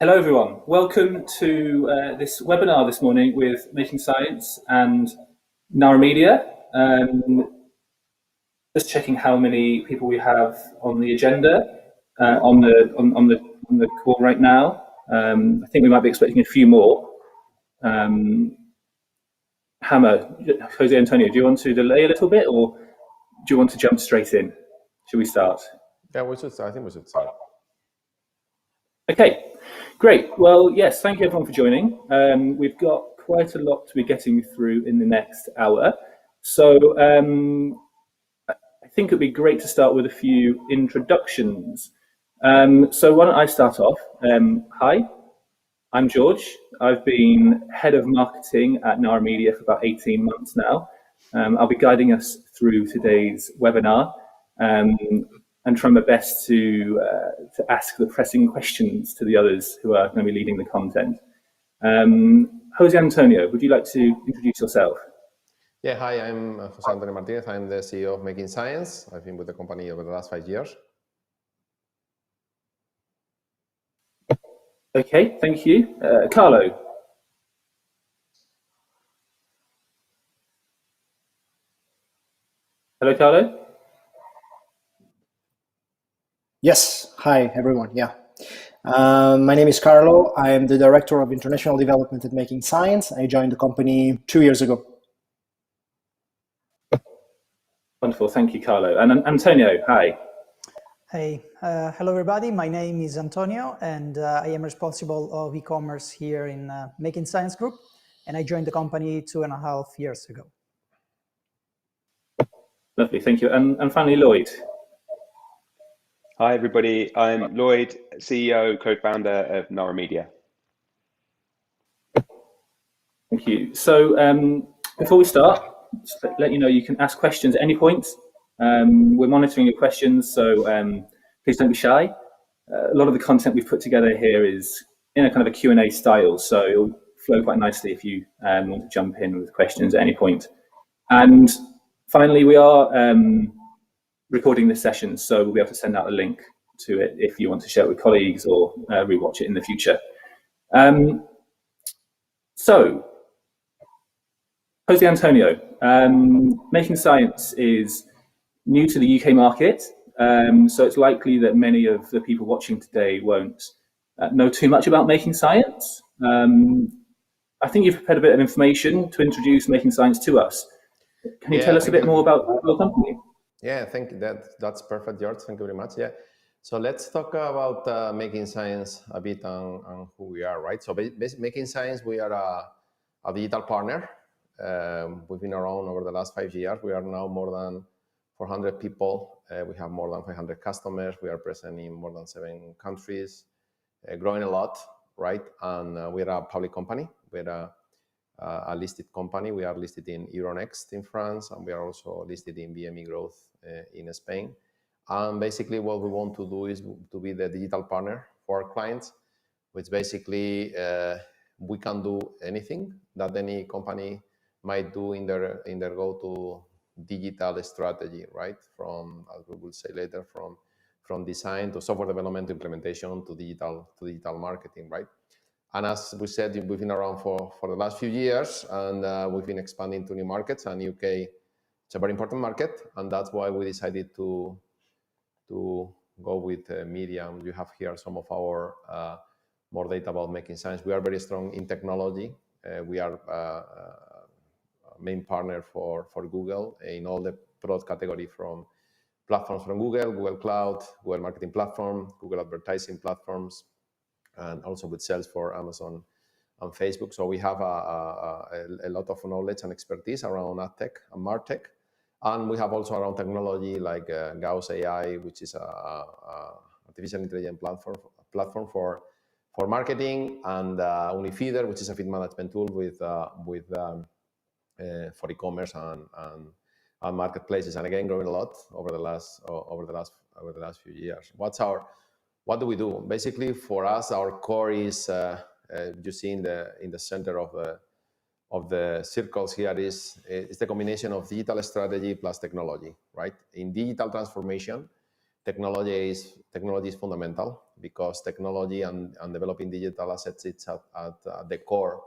Hello, everyone. Welcome to this webinar this morning with Making Science and Nara Media. Just checking how many people we have on the agenda on the call right now. I think we might be expecting a few more. Hammer, Jose Antonio, do you want to delay a little bit, or do you want to jump straight in? Should we start? Yeah, we should. I think we should start. Okay, great. Well, yes, thank you everyone for joining. We've got quite a lot to be getting through in the next hour. So I think it'd be great to start with a few introductions. So why don't I start off? Hi, I'm George. I've been head of marketing at Nara Media for about 18 months now. I'll be guiding us through today's webinar and try my best to ask the pressing questions to the others who are going to be leading the content. Jose Antonio, would you like to introduce yourself? Yeah, hi, I'm Jose Antonio Martinez. I'm the CEO of Making Science. I've been with the company over the last 5 years. Okay, thank you. Carlo. Hello, Carlo. Yes, hi everyone. Yeah, my name is Carlo. I am the Director of International Development at Making Science. I joined the company 2 years ago. Wonderful, thank you, Carlo. And Antonio, hi. Hey, hello everybody. My name is Antonio, and I am responsible of e-commerce here in Making Science Group, and I joined the company 2.5 years ago. Lovely, thank you. And finally, Lloyd. Hi, everybody. I'm Lloyd, CEO, co-founder of Nara Media. Thank you. So before we start, just to let you know, you can ask questions at any point. We're monitoring your questions, so please don't be shy. A lot of the content we've put together here is in a kind of a Q&A style, so it'll flow quite nicely if you want to jump in with questions at any point. And finally, we are recording this session, so we'll be able to send out a link to it if you want to share it with colleagues or rewatch it in the future. So, Jose Antonio, Making Science is new to the UK market, so it's likely that many of the people watching today won't know too much about Making Science. I think you've prepared a bit of information to introduce Making Science to us. Can you tell us a bit more about your company? Yeah, thank you. That's perfect, George. Thank you very much. Yeah. So let's talk about Making Science a bit on who we are, right? So Making Science, we are a digital partner. We've been around over the last 5 years. We are now more than 400 people. We have more than 500 customers. We are present in more than 7 countries, growing a lot, right? And we're a public company. We're a listed company. We are listed in Euronext in France, and we are also listed in BME Growth in Spain. And basically what we want to do is to be the digital partner for our clients, which basically we can do anything that any company might do in their go-to digital strategy, right? From, as we will say later, from design to software development to implementation to digital marketing, right? And as we said, we've been around for the last few years, and we've been expanding to new markets. And UK, it's a very important market, and that's why we decided to go with media. You have here some of our more data about Making Science. We are very strong in technology. We are main partner for Google in all the product category, from platforms from Google Cloud, Google Marketing Platform, Google Advertising platforms, and also with sales for Amazon and Facebook. So we have a lot of knowledge and expertise around ad tech and martech. And we have also around technology like Gauss AI, which is a artificial intelligence platform for marketing, and Unifeeder, which is a feed management tool for e-commerce and marketplaces. And again, growing a lot over the last few years. What do we do? Basically, for us, our core is you see in the center of the circles here is the combination of digital strategy plus technology, right? In digital transformation, technology is fundamental, because technology and developing digital assets, it's at the core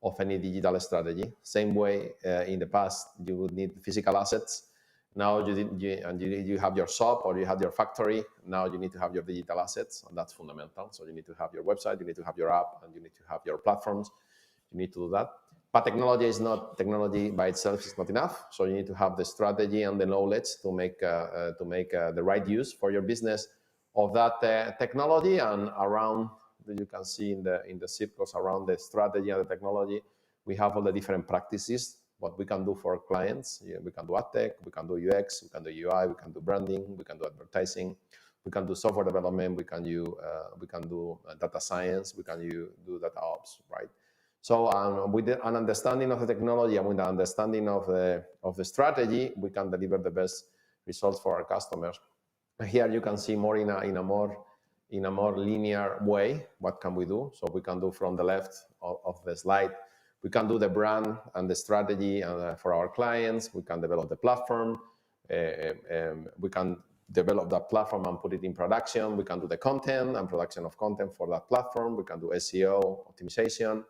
of any digital strategy. Same way in the past you would need physical assets. Now you have your shop or you have your factory. Now you need to have your digital assets, and that's fundamental. So you need to have your website, you need to have your app, and you need to have your platforms. You need to do that. But technology by itself is not enough. So you need to have the strategy and the knowledge to make the right use for your business of that technology. And around, you can see in the circles around the strategy and the technology, we have all the different practices, what we can do for clients. Yeah, we can do ad tech, we can do UX, we can do UI, we can do branding, we can do advertising, we can do software development, we can do data science, we can do data ops, right? So with an understanding of the technology and with an understanding of the strategy, we can deliver the best results for our customers. Here you can see more in a more linear way. What can we do? So we can do from the left of the slide. We can do the brand and the strategy for our clients. We can develop the platform. We can develop that platform and put it in production. We can do the content and production of content for that platform. We can do SEO optimization.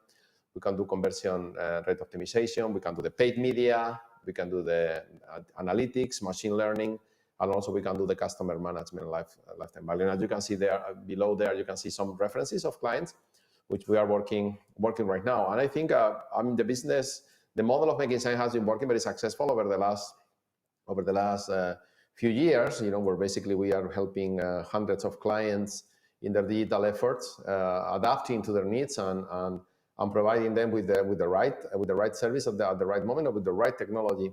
We can do conversion rate optimization. We can do the paid media. We can do the analytics, machine learning, and also we can do the customer management lifetime value. And as you can see there below there, you can see some references of clients which we are working right now. And I think the model of Making Science has been working very successful over the last few years. Where basically we are helping hundreds of clients in their digital efforts, adapting to their needs and providing them with the right service at the right moment, or with the right technology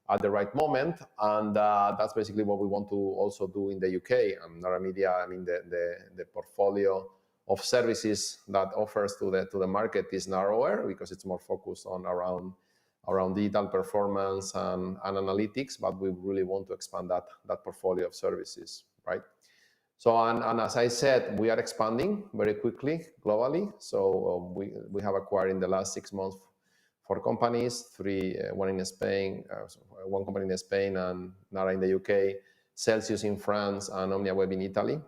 at the right moment. And that's basically what we want to also do in the UK. Nara Media, the portfolio of services that offers to the market is narrower, because it's more focused on around digital performance and analytics, but we really want to expand that portfolio of services, right? So, and as I said, we are expanding very quickly globally. So we have acquired in the last 6 months 4 companies, one in Spain, one company in Spain, and Nara in the UK, Celsius in France, and OmniaWeb in Italy.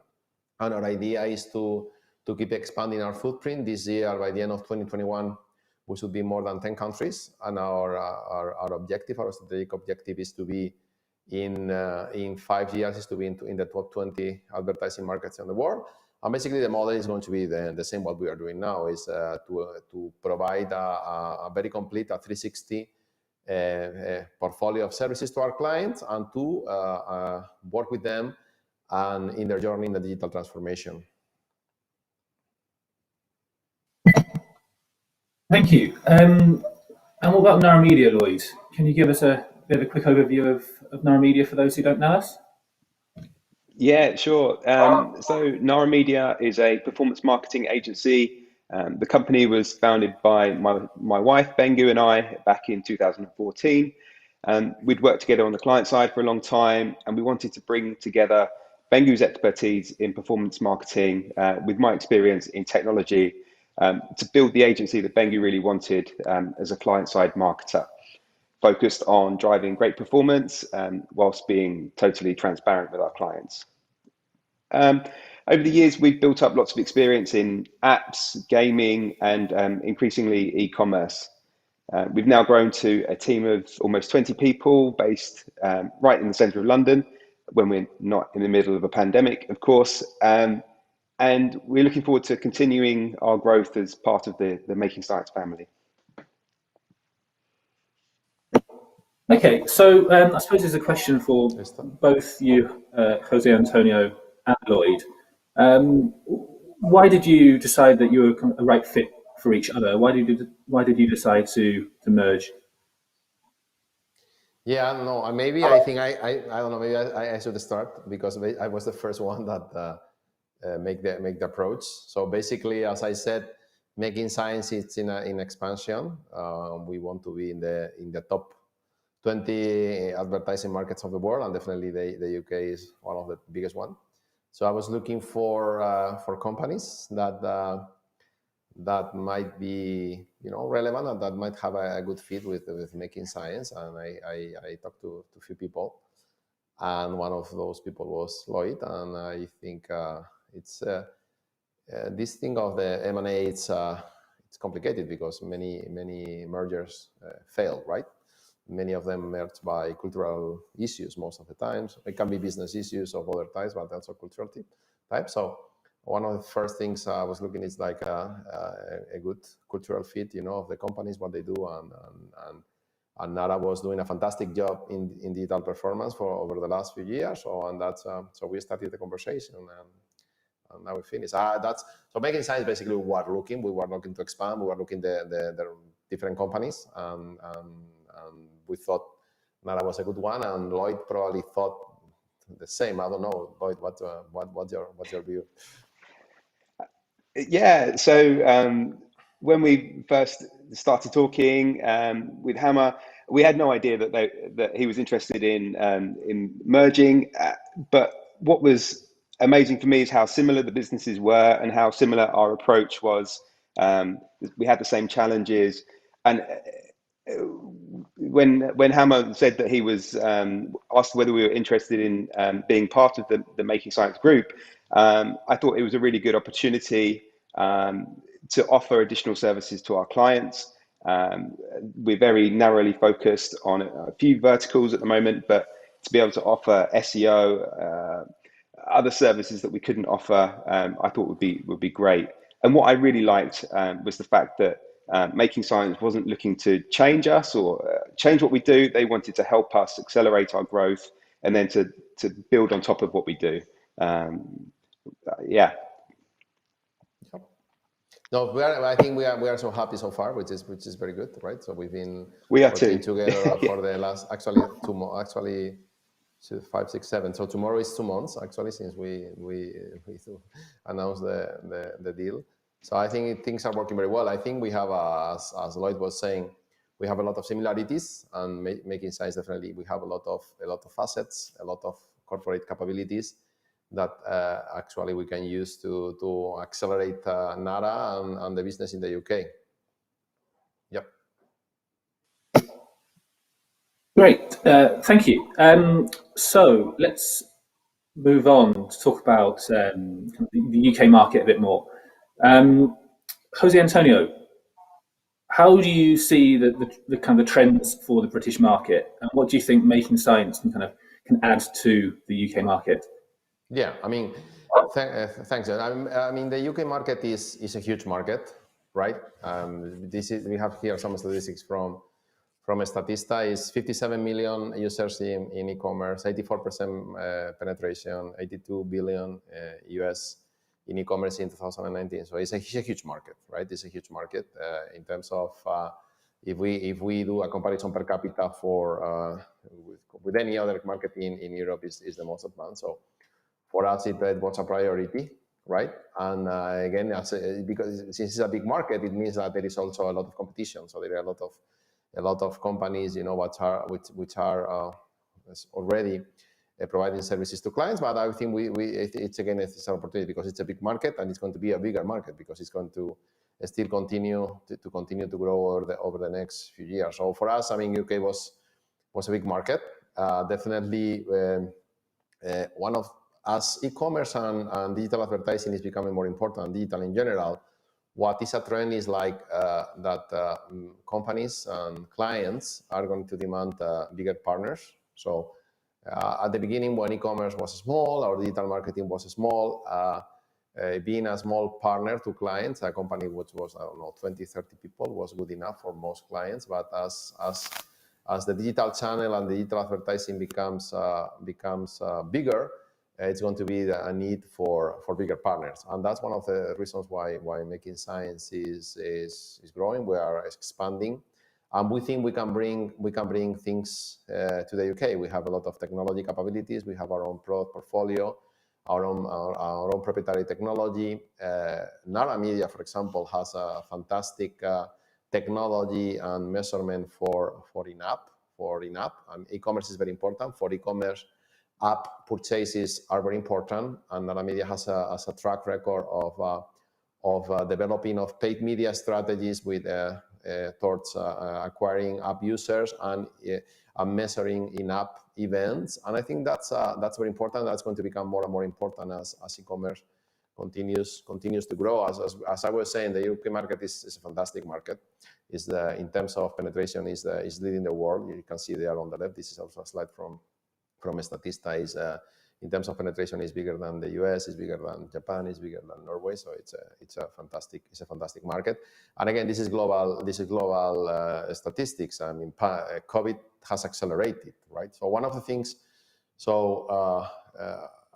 And our idea is to keep expanding our footprint. This year, by the end of 2021, we should be more than 10 countries. And our objective, our strategic objective, is to be in 5 years is to be in the top 20 advertising markets in the world. And basically the model is going to be the same what we are doing now, is to provide a very complete 360 portfolio of services to our clients, and to work with them and in their journey in the digital transformation. Thank you. And what about Nara Media, Lloyd? Can you give us a bit of a quick overview of Nara Media for those who don't know us? Yeah, sure. So Nara Media is a performance marketing agency. The company was founded by my wife, Bengu, and I back in 2014. We'd worked together on the client side for a long time, and we wanted to bring together Bengu's expertise in performance marketing with my experience in technology to build the agency that Bengu really wanted as a client-side marketer, focused on driving great performance whilst being totally transparent with our clients. Over the years, we've built up lots of experience in apps, gaming, and increasingly e-commerce. We've now grown to a team of almost 20 people based right in the centre of London, when we're not in the middle of a pandemic, of course. And we're looking forward to continuing our growth as part of the Making Science family. Okay, so I suppose there's a question for both you, Jose Antonio and Lloyd. Why did you decide that you were a right fit for each other? Why did you decide to merge? Yeah, no, maybe I think I don't know. Maybe I should start, because I was the first one that make the approach. So basically, as I said, Making Science is in expansion. We want to be in the top 20 advertising markets of the world, and definitely the UK is one of the biggest one. So I was looking for companies that might be relevant, and that might have a good fit with Making Science. And I talked to a few people, and one of those people was Lloyd. And I think it's this thing of the M&A. It's complicated because many mergers fail, right? Many of them merged by cultural issues most of the time. So it can be business issues of other types, but also cultural type. So one of the first things I was looking is like a good cultural fit, of the companies, what they do, and Nara was doing a fantastic job in digital performance for over the last few years. So we started the conversation, and now we finish. So making science basically we were looking to expand. We were looking the different companies, and we thought Nara was a good one, and Lloyd probably thought the same. I don't know, Lloyd, what's your view? Yeah, so when we first started talking with Hammer, we had no idea that he was interested in merging. But what was amazing for me is how similar the businesses were and how similar our approach was. We had the same challenges, and when Hammer said that he was asked whether we were interested in being part of the Making Science group, I thought it was a really good opportunity to offer additional services to our clients. We're very narrowly focused on a few verticals at the moment, but to be able to offer SEO, other services that we couldn't offer, I thought would be great. And what I really liked was the fact that Making Science wasn't looking to change us or change what we do. They wanted to help us accelerate our growth and then to build on top of what we do. Yeah. No, I think we are so happy so far, which is very good, right? So we've been working together for the last actually 5, 6, 7. So tomorrow is 2 months actually since we announced the deal. So I think things are working very well. I think we have, as Lloyd was saying, we have a lot of similarities, and Making Science definitely we have a lot of assets, a lot of corporate capabilities that actually we can use to accelerate Nara and the business in the UK. Yep. Great, thank you. So let's move on to talk about the UK market a bit more. Jose Antonio, how do you see the kind of the trends for the British market, and what do you think Making Science can add to the UK market? Yeah, I mean, thanks. I mean, the UK market is a huge market, right? We have here some statistics from Statista. Is 57 million users in e-commerce, 84% penetration, 82 billion US in e-commerce in 2019. So it's a huge market, right? It's a huge market in terms of if we do a comparison per capita with any other market in Europe is the most advanced. So for us, it was a priority, right? And again, because since it's a big market, it means that there is also a lot of competition. So there are a lot of companies, which are already providing services to clients. But I think it's an opportunity because it's a big market, and it's going to be a bigger market because it's going to still continue to grow over the next few years. So for us, I mean, UK was a big market. Definitely one of as e-commerce and digital advertising is becoming more important, digital in general, what is a trend is like that companies and clients are going to demand bigger partners. So at the beginning, when e-commerce was small or digital marketing was small, being a small partner to clients, a company which was, I don't know, 20, 30 people was good enough for most clients. But as the digital channel and the digital advertising becomes bigger, it's going to be a need for bigger partners, and that's one of the reasons why Making Science is growing. We are expanding, and we think we can bring things to the UK. We have a lot of technology capabilities. We have our own product portfolio, our own proprietary technology. Nara Media, for example, has a fantastic technology and measurement for in-app. And e-commerce is very important. For e-commerce, app purchases are very important, and Nara Media has a track record of developing of paid media strategies with towards acquiring app users and measuring in-app events. And I think that's very important. That's going to become more and more important as e-commerce continues to grow. As I was saying, the UK market is a fantastic market. In terms of penetration is leading the world. You can see there on the left. This is also a slide from Statista. In terms of penetration, is bigger than the US, is bigger than Japan, is bigger than Norway. So it's a fantastic market. And again, this is global statistics. I mean, COVID has accelerated, right? So one of the things.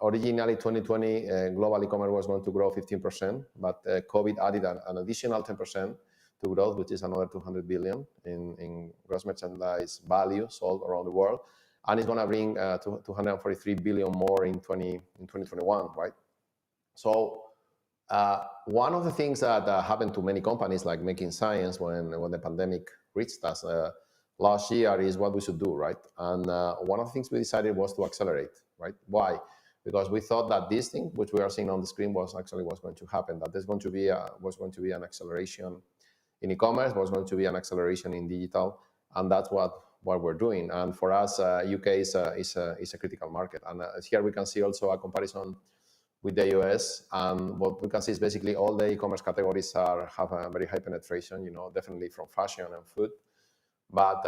Originally, 2020, global e-commerce was going to grow 15%, but COVID added an additional 10% to growth, which is another 200 billion in gross merchandise value sold around the world. And it's going to bring 243 billion more in 2021, right? So one of the things that happened to many companies like Making Science when the pandemic reached us last year is what we should do, right? And one of the things we decided was to accelerate, right? Why? Because we thought that this thing, which we are seeing on the screen, was going to happen. That there's going to be an acceleration in e-commerce, was going to be an acceleration in digital, and that's what we're doing. And for us, UK is a critical market. And here we can see also a comparison with the US. And what we can see is basically all the e-commerce categories have a very high penetration. You know, definitely from fashion and food. But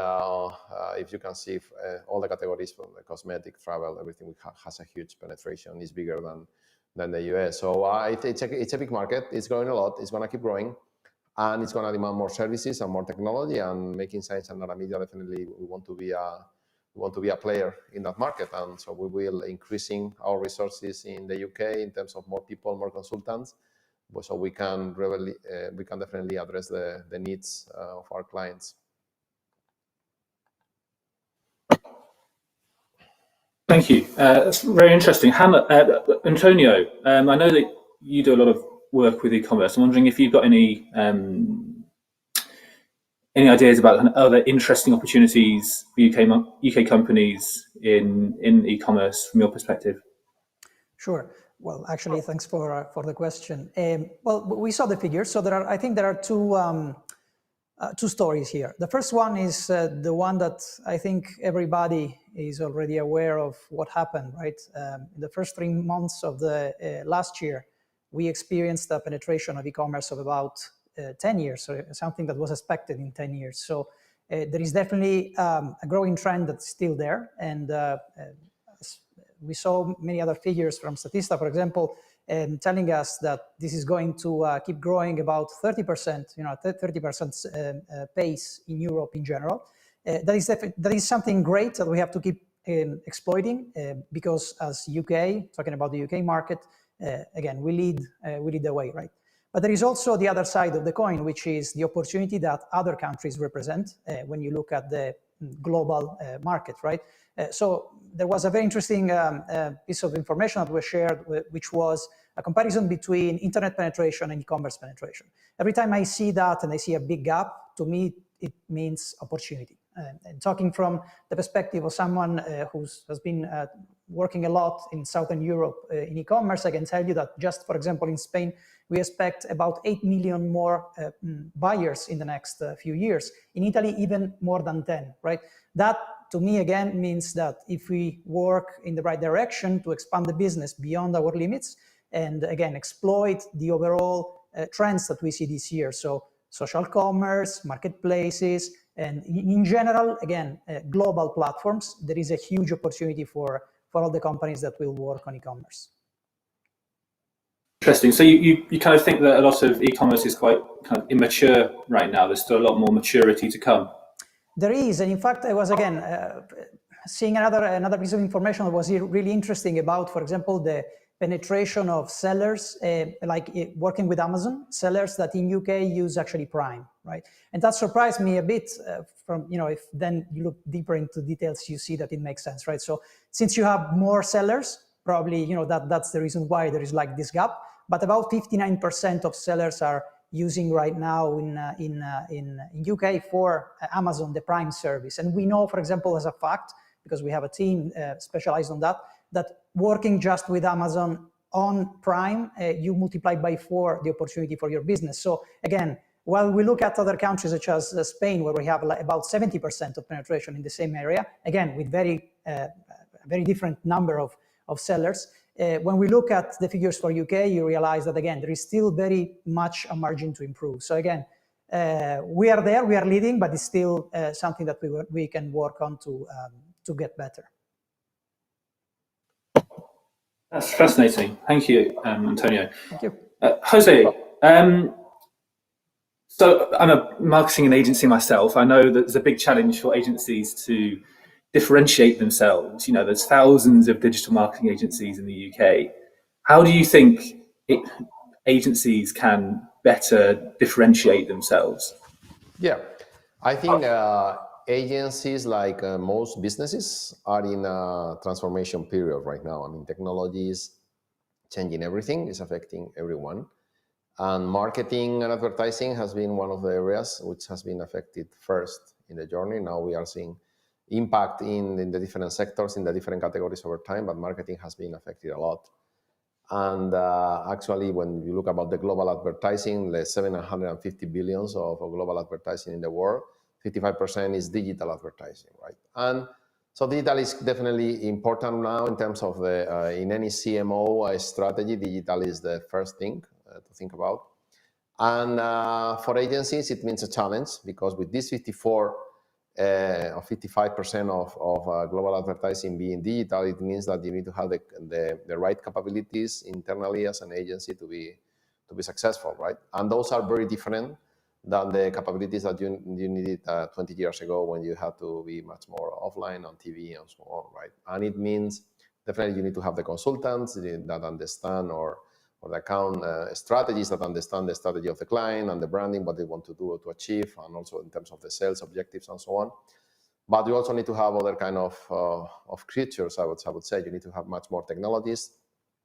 if you can see, all the categories from the cosmetic, travel, everything has a huge penetration. It's bigger than the US. So it's a big market. It's growing a lot. It's going to keep growing, and it's going to demand more services and more technology. And Making Science and Naramedia, definitely we want to be a player in that market. And so we will increasing our resources in the UK in terms of more people, more consultants, so we can definitely address the needs of our clients. Thank you. That's very interesting. Antonio, I know that you do a lot of work with e-commerce. I'm wondering if you've got any ideas about other interesting opportunities for UK companies in e-commerce from your perspective. Sure. Well, actually, thanks for the question. Well, we saw the figures, so I think there are two stories here. The first one is the one that I think everybody is already aware of what happened, right? In the first 3 months of the last year, we experienced a penetration of e-commerce of about 10 years, so something that was expected in 10 years. So there is definitely a growing trend that's still there. And we saw many other figures from Statista, for example, telling us that this is going to keep growing about 30%, 30% pace in Europe in general. That is something great that we have to keep exploiting because as UK, talking about the UK market, again, we lead the way, right? But there is also the other side of the coin, which is the opportunity that other countries represent when you look at the global market, right? So there was a very interesting piece of information that was shared, which was a comparison between internet penetration and e-commerce penetration. Every time I see that and I see a big gap, to me, it means opportunity. And talking from the perspective of someone who has been working a lot in Southern Europe in e-commerce, I can tell you that just, for example, in Spain, we expect about 8 million more buyers in the next few years. In Italy, even more than 10, right? That, to me, again, means that if we work in the right direction to expand the business beyond our limits, and again, exploit the overall trends that we see this year. So social commerce, marketplaces, and in general, again, global platforms, there is a huge opportunity for all the companies that will work on e-commerce. Interesting. So you kind of think that a lot of e-commerce is quite kind of immature right now. There's still a lot more maturity to come. There is, and in fact, I was again seeing another piece of information that was really interesting about, for example, the penetration of sellers, working with Amazon, sellers that in UK use actually Prime, right? And that surprised me a bit from, if then you look deeper into details, you see that it makes sense, right? So since you have more sellers, probably, that's the reason why there is like this gap, but about 59% of sellers are using right now in UK for Amazon, the Prime service. And we know, for example, as a fact, because we have a team specialized on that working just with Amazon on Prime, you multiply by 4 the opportunity for your business. So again, While we look at other countries such as Spain, where we have about 70% of penetration in the same area, again, with very different number of sellers. When we look at the figures for UK, you realize that, again, there is still very much a margin to improve. So again, we are there, we are leading, but it's still something that we can work on to get better. That's fascinating. Thank you, Antonio. Thank you. Jose, so I'm a marketing and agency myself. I know that there's a big challenge for agencies to differentiate themselves. You know, there's thousands of digital marketing agencies in the UK. How do you think agencies can better differentiate themselves? Yeah, I think agencies, like most businesses, are in a transformation period right now. I mean, technology is changing everything, it's affecting everyone. And marketing and advertising has been one of the areas which has been affected first in the journey. Now we are seeing impact in the different sectors, in the different categories over time, but marketing has been affected a lot. And actually, when you look about the global advertising, the 750 billions of global advertising in the world, 55% is digital advertising, right? And so digital is definitely important now in terms of the, in any CMO strategy, digital is the first thing to think about. And for agencies, it means a challenge, because with this 54 or 55% of global advertising being digital, it means that you need to have the right capabilities internally as an agency to be successful, right? And those are very different than the capabilities that you needed 20 years ago, when you had to be much more offline on TV and so on, right? And it means definitely you need to have the consultants that understand, or the account strategies that understand the strategy of the client and the branding, what they want to do to achieve, and also in terms of the sales objectives and so on. But you also need to have other kind of creatures, I would say. You need to have much more technologists,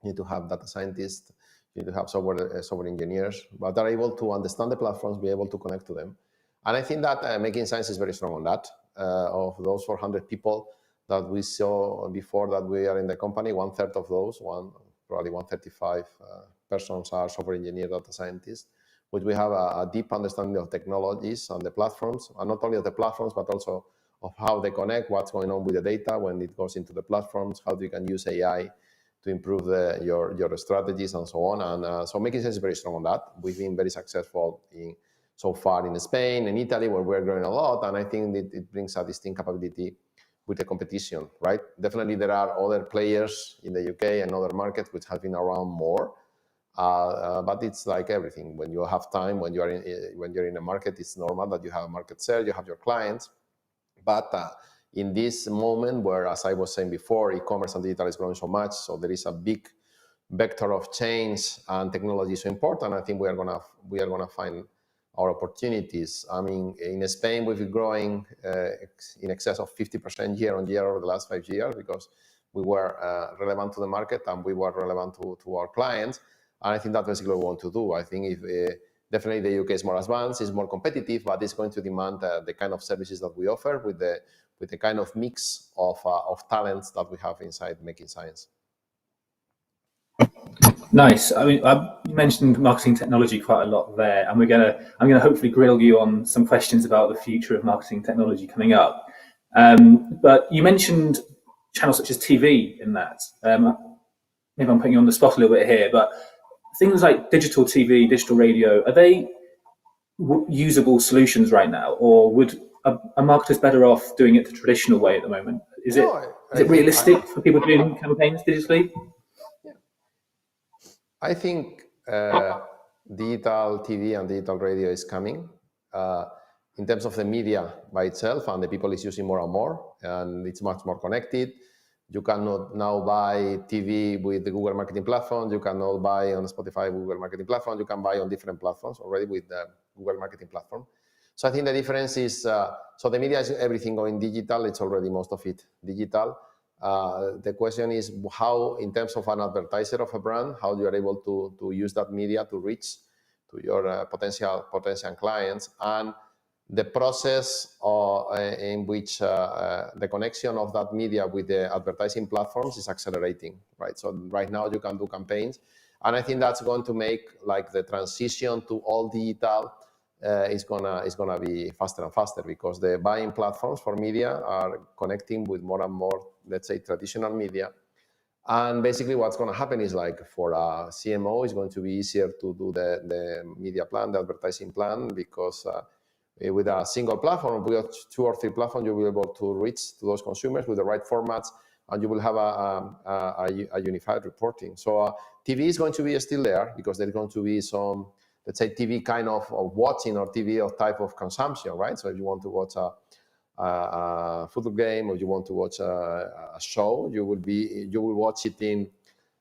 you need to have data scientists, you need to have software engineers, but are able to understand the platforms, be able to connect to them. And I think that Making Science is very strong on that. Of those 400 people that we saw before that we are in the company, 1/3 of those, probably 135 persons are software engineer, data scientists, which we have a deep understanding of technologies and the platforms, and not only of the platforms, but also of how they connect, what's going on with the data when it goes into the platforms, how you can use AI to improve your strategies and so on. And so Making Sense is very strong on that. We've been very successful so far in Spain and Italy, where we're growing a lot, and I think it brings a distinct capability with the competition, right? Definitely there are other players in the UK and other markets which have been around more, but it's like everything. When you have time, when you're in a market, it's normal that you have a market share, you have your clients. But in this moment where, as I was saying before, e-commerce and digital is growing so much, so there is a big vector of change, and technology is so important, I think we are gonna find our opportunities. I mean, in Spain, we've been growing in excess of 50% year on year over the last 5 years, because we were relevant to the market and we were relevant to our clients. And I think that's basically what we want to do. I think definitely the UK is more advanced, it's more competitive, but it's going to demand the kind of services that we offer with the kind of mix of talents that we have inside Making Science. Nice. I mean, you mentioned marketing technology quite a lot there, and I'm gonna hopefully grill you on some questions about the future of marketing technology coming up. But you mentioned channels such as TV in that. Maybe I'm putting you on the spot a little bit here, but things like digital TV, digital radio, are they usable solutions right now, or would a marketer's better off doing it the traditional way at the moment? Is it realistic for people doing campaigns digitally? I think digital TV and digital radio is coming. In terms of the media by itself, and the people is using more and more, and it's much more connected. You cannot now buy TV with the Google Marketing Platform. You cannot buy on Spotify Google Marketing Platform. You can buy on different platforms already with the Google Marketing Platform. So I think the difference is, so the media is everything going digital. It's already most of it digital. The question is how, in terms of an advertiser of a brand, how you are able to use that media to reach to your potential clients, and the process in which the connection of that media with the advertising platforms is accelerating, right? So right now you can do campaigns, and I think that's going to make like the transition to all digital is gonna be faster and faster, because the buying platforms for media are connecting with more and more, let's say, traditional media. And basically what's going to happen is, like, for a CMO, it's going to be easier to do the media plan, the advertising plan, because with a single platform, with 2 or 3 platforms, you'll be able to reach to those consumers with the right formats, and you will have a unified reporting. So TV is going to be still there, because there's going to be some, let's say, TV kind of watching, or TV of type of consumption, right? So if you want to watch a football game, or you want to watch a show, you will watch it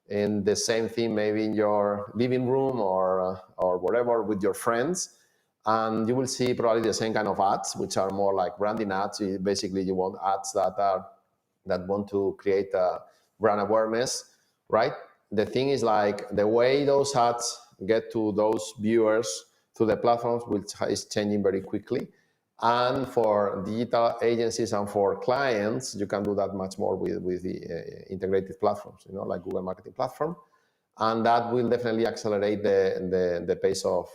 in the same theme, maybe in your living room or whatever, with your friends, and you will see probably the same kind of ads, which are more like branding ads. Basically, you want ads that want to create brand awareness, right? The thing is, like, the way those ads get to those viewers through the platforms is changing very quickly. And for digital agencies and for clients, you can do that much more with the integrated platforms, like Google Marketing Platform. And that will definitely accelerate the pace of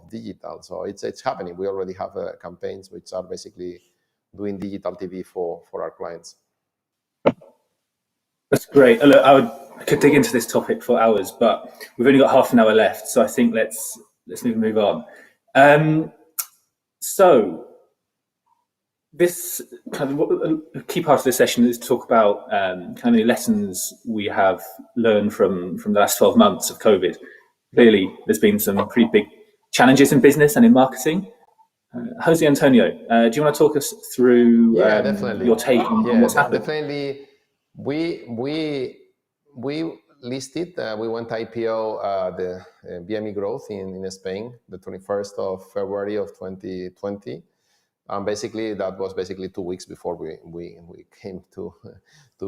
digital. So it's happening. We already have campaigns which are basically doing digital TV for our clients. That's great. Look, I could dig into this topic for hours, but we've only got half an hour left, so I think let's move on. So this kind of a key part of this session is to talk about kind of the lessons we have learned from the last 12 months of COVID. Clearly, there's been some pretty big challenges in business and in marketing. Jose Antonio, do you want to talk us through your take on what's happened? Definitely. We listed, we went IPO the BME Growth in Spain, the 21st of February of 2020. Basically, that was 2 weeks before we came to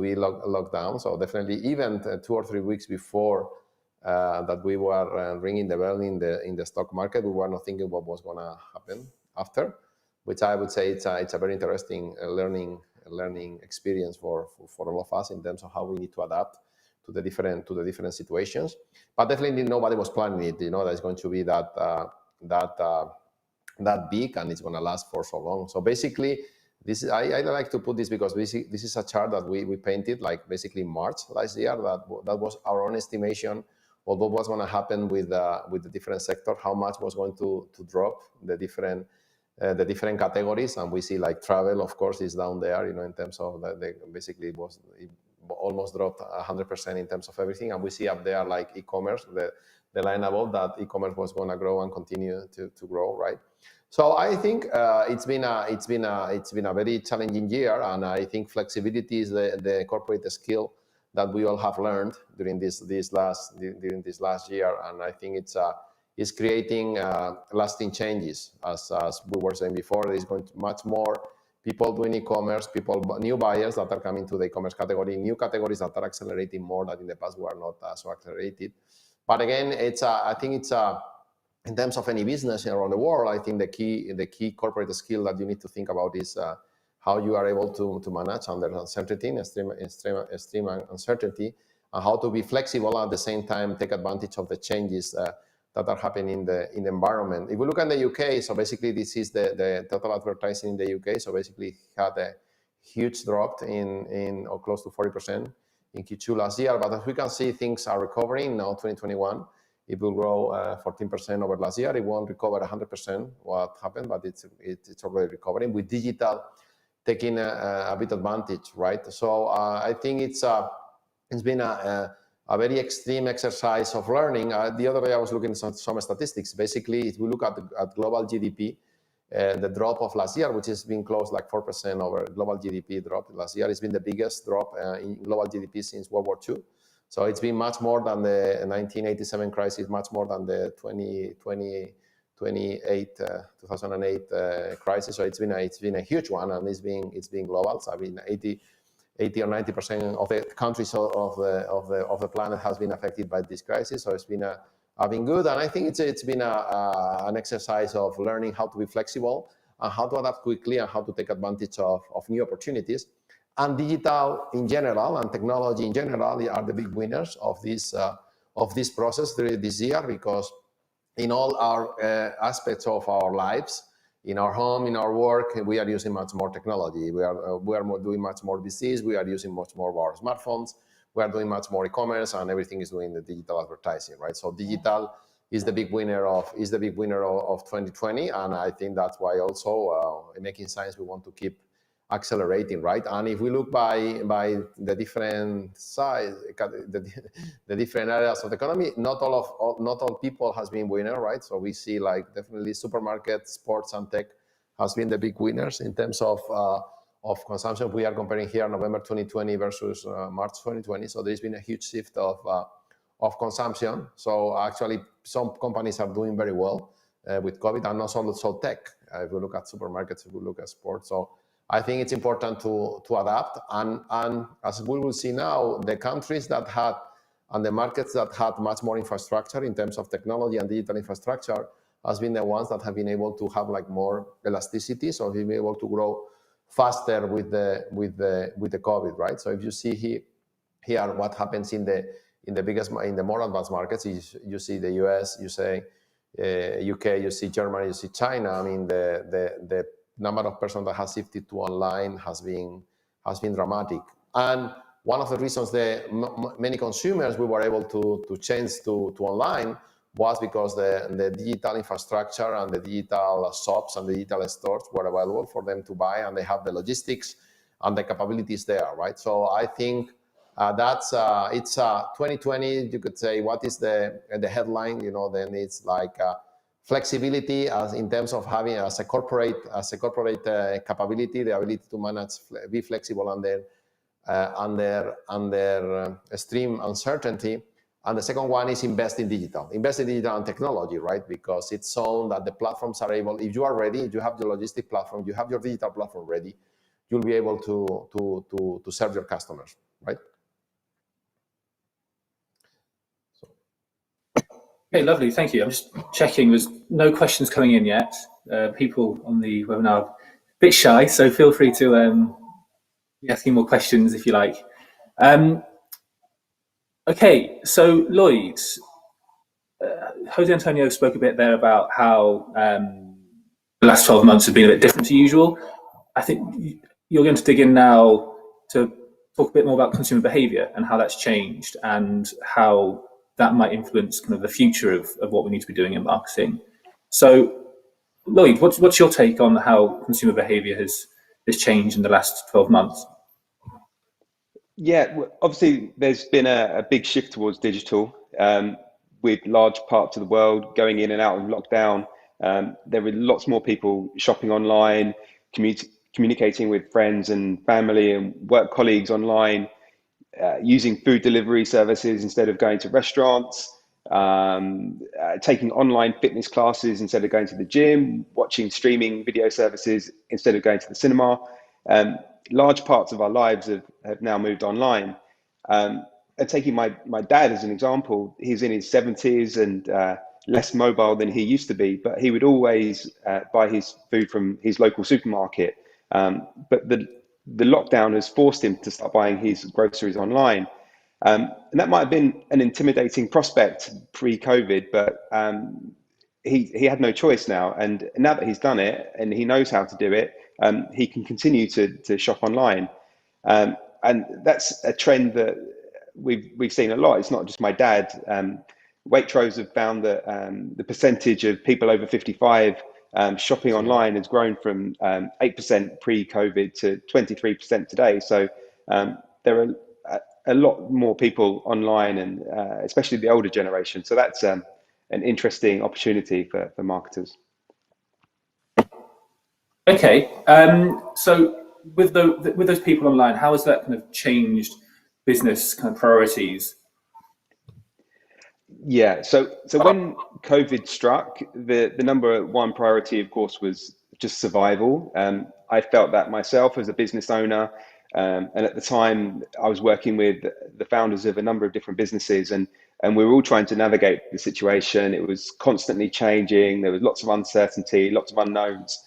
be locked down. So definitely, even 2 or 3 weeks before that we were ringing the bell in the stock market, we were not thinking what was going to happen after, which I would say it's a very interesting learning experience for all of us, in terms of how we need to adapt to the different situations. But definitely nobody was planning it. That it's going to be that big, and it's going to last for so long. So basically, I like to put this, because this is a chart that we painted, like, basically March last year. That was our own estimation of what was going to happen with the different sector, how much was going to drop the different categories. And we see, like, travel, of course, is down there, in terms of basically it almost dropped 100% in terms of everything. And we see up there, like, e-commerce, the line above that, e-commerce was going to grow and continue to grow, right? So I think it's been a very challenging year, and I think flexibility is the corporate skill that we all have learned during this last year, and I think it's creating lasting changes. As we were saying before, there is going to much more people doing e-commerce, new buyers that are coming to the e-commerce category, new categories that are accelerating more than in the past were not so accelerated. But again, I think it's in terms of any business around the world, I think the key corporate skill that you need to think about is how you are able to manage under uncertainty, extreme uncertainty, and how to be flexible, at the same time take advantage of the changes that are happening in the environment. If we look at the UK, so basically this is the total advertising in the UK. So basically had a huge drop in or close to 40% in Q2 last year. But as we can see, things are recovering now. 2021, it will grow 14% over last year. It won't recover 100% what happened, but it's already recovering, with digital taking a bit advantage, right? So I think it's been a very extreme exercise of learning. The other day I was looking at some statistics. Basically, if we look at global GDP, the drop of last year, which has been close like 4% over global GDP drop last year, it's been the biggest drop in global GDP since World War II. So it's been much more than the 1987 crisis, much more than the 2008 crisis. So it's been a huge one, and it's been global. So I mean, 80 or 90% of the countries of the planet has been affected by this crisis. So it's been good, and I think it's been an exercise of learning how to be flexible and how to adapt quickly and how to take advantage of new opportunities. And digital in general and technology in general are the big winners of this process this year, because in all our aspects of our lives. In our home, in our work, we are using much more technology. We are doing much more VCs. We are using much more of our smartphones. We are doing much more e-commerce, and everything is doing the digital advertising, right? So digital is the big winner of 2020, and I think that's why also in Making Science we want to keep accelerating, right? And if we look by the different size, the different areas of the economy, not all people has been winner, right? So we see like definitely supermarkets, sports, and tech has been the big winners in terms of consumption. We are comparing here November 2020 versus March 2020. So there's been a huge shift of consumption. So actually, some companies are doing very well with COVID, and not also tech. If we look at supermarkets, if we look at sports, so I think it's important to adapt. And as we will see now, the countries that had and the markets that had much more infrastructure in terms of technology and digital infrastructure has been the ones that have been able to have like more elasticity, so being able to grow faster with the COVID, right? So if you see here what happens in the more advanced markets, is you see the US, you say UK, you see Germany, you see China. I mean the number of persons that has shifted to online has been dramatic. And one of the reasons that many consumers we were able to change to online was because the digital infrastructure and the digital shops and the digital stores were available for them to buy, and they have the logistics and the capabilities there, right? So I think it's 2020. You could say, what is the headline? You know, then it's like flexibility as in terms of having as a corporate capability, the ability to manage, be flexible under extreme uncertainty. And the second one is invest in digital and technology, right? Because it's shown that the platforms are able, if you are ready, if you have your logistic platform, you have your digital platform ready, you'll be able to serve your customers, right? Okay, lovely, thank you. I'm just checking, there's no questions coming in yet. People on the webinar are a bit shy, so feel free to be asking more questions if you like. Okay, so Lloyd, Jose Antonio spoke a bit there about how the last 12 months have been a bit different to usual. I think you're going to dig in now to talk a bit more about consumer behaviour and how that's changed and how that might influence kind of the future of what we need to be doing in marketing. So, Lloyd, what's your take on how consumer behaviour has changed in the last 12 months? Yeah, obviously there's been a big shift towards digital, with large parts of the world going in and out of lockdown. There were lots more people shopping online, communicating with friends and family and work colleagues online, using food delivery services instead of going to restaurants, taking online fitness classes instead of going to the gym, watching streaming video services instead of going to the cinema. Large parts of our lives have now moved online. And taking my dad as an example, he's in his 70s and less mobile than he used to be, but he would always buy his food from his local supermarket. But the lockdown has forced him to start buying his groceries online. And that might have been an intimidating prospect pre-COVID, but he had no choice now. And now that he's done it and he knows how to do it, he can continue to shop online. And that's a trend that we've seen a lot. It's not just my dad. Waitrose have found that the percentage of people over 55 shopping online has grown from 8% pre-COVID to 23% today. So there are a lot more people online, and especially the older generation. So that's an interesting opportunity for marketers. Okay, so with those people online, how has that kind of changed business kind of priorities? Yeah, so when COVID struck, the number one priority, of course, was just survival. I felt that myself as a business owner, and at the time I was working with the founders of a number of different businesses, and we were all trying to navigate the situation. It was constantly changing. There was lots of uncertainty, lots of unknowns.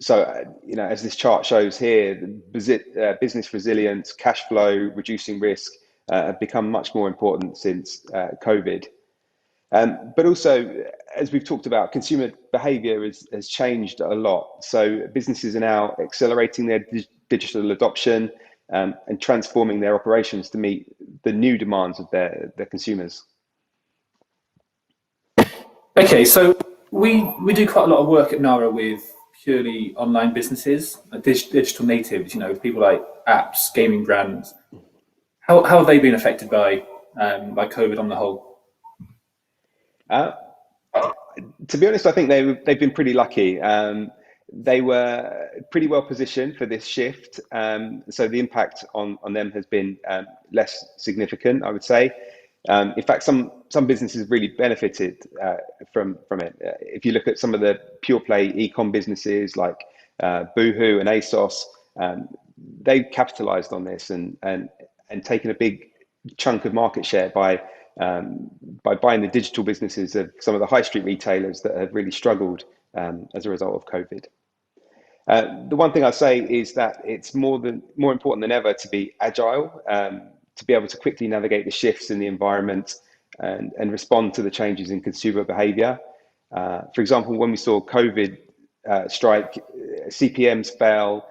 So, you know, as this chart shows here, business resilience, cash flow, reducing risk have become much more important since COVID. But also, as we've talked about, consumer behavior has changed a lot. So businesses are now accelerating their digital adoption and transforming their operations to meet the new demands of their consumers. Okay, so we do quite a lot of work at Nara with purely online businesses, digital natives, people like apps, gaming brands. How have they been affected by COVID on the whole? Uh, to be honest, I think they've been pretty lucky. They were pretty well positioned for this shift, so the impact on them has been less significant, I would say. In fact, some businesses really benefited from it. If you look at some of the pure play ecom businesses like Boohoo and ASOS, they've capitalized on this and taken a big chunk of market share by buying the digital businesses of some of the high street retailers that have really struggled as a result of COVID. The one thing I say is that it's more important than ever to be agile, to be able to quickly navigate the shifts in the environment and respond to the changes in consumer behavior. For example, when we saw COVID strike, CPMs fell,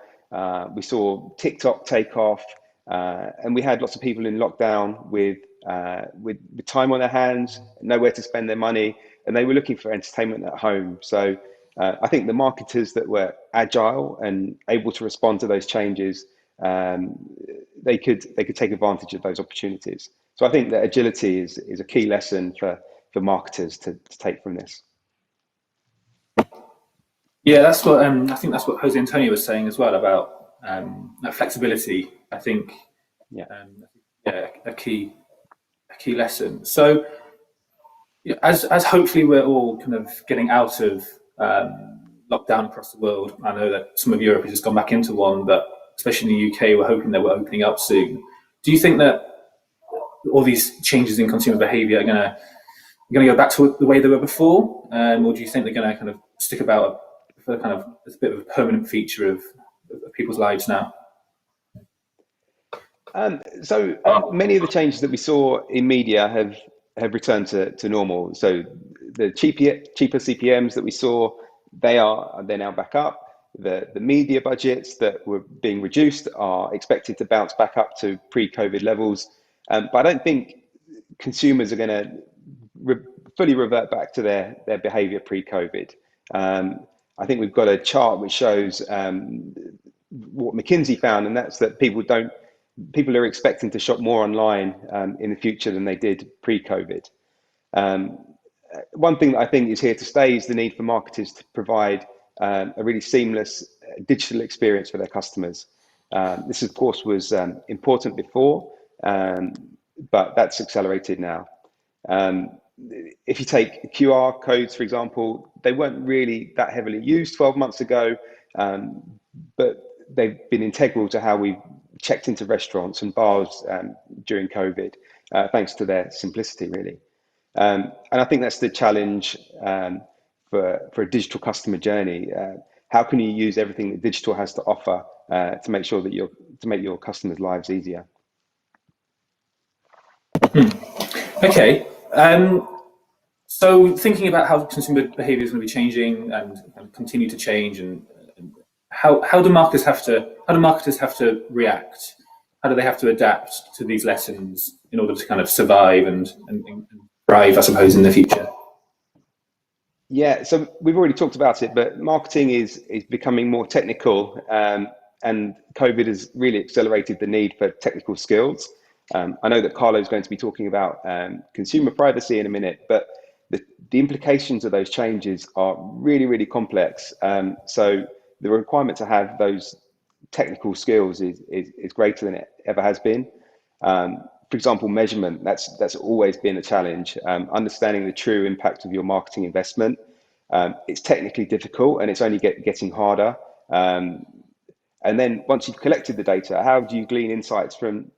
we saw TikTok take off, and we had lots of people in lockdown with time on their hands, nowhere to spend their money, and they were looking for entertainment at home. So I think the marketers that were agile and able to respond to those changes, they could take advantage of those opportunities. So I think that agility is a key lesson for marketers to take from this. Yeah, that's what I think. That's what Jose Antonio was saying as well about flexibility. I think, Yeah. Yeah, a key lesson. So, as hopefully we're all kind of getting out of lockdown across the world. I know that some of Europe has just gone back into one, but especially in the UK, we're hoping that we're opening up soon. Do you think that all these changes in consumer behaviour are going to go back to the way they were before, or do you think they're going to kind of stick about for kind of as a bit of a permanent feature of people's lives now? So many of the changes that we saw in media have returned to normal. So the cheaper CPMs that we saw, they're now back up. The media budgets that were being reduced are expected to bounce back up to pre-COVID levels. But I don't think consumers are going to fully revert back to their behavior pre-COVID. I think we've got a chart which shows what McKinsey found, and that's that people are expecting to shop more online in the future than they did pre-COVID. One thing that I think is here to stay is the need for marketers to provide a really seamless digital experience for their customers. This, of course, was important before, but that's accelerated now. If you take QR codes, for example, they weren't really that heavily used 12 months ago, but they've been integral to how we checked into restaurants and bars during COVID, thanks to their simplicity, really. And I think that's the challenge for a digital customer journey. How can you use everything that digital has to offer to make sure that to make your customers' lives easier? Okay. So thinking about how consumer behaviour is going to be changing and continue to change, and how do marketers have to react? How do they have to adapt to these lessons in order to kind of survive and thrive, I suppose, in the future? Yeah, so we've already talked about it, but marketing is becoming more technical, and COVID has really accelerated the need for technical skills. I know that Carlo is going to be talking about consumer privacy in a minute, but the implications of those changes are really, really complex. So the requirement to have those technical skills is greater than it ever has been. For example, measurement, that's always been a challenge. Understanding the true impact of your marketing investment. It's technically difficult, and it's only getting harder. And then once you've collected the data, how do you glean insights from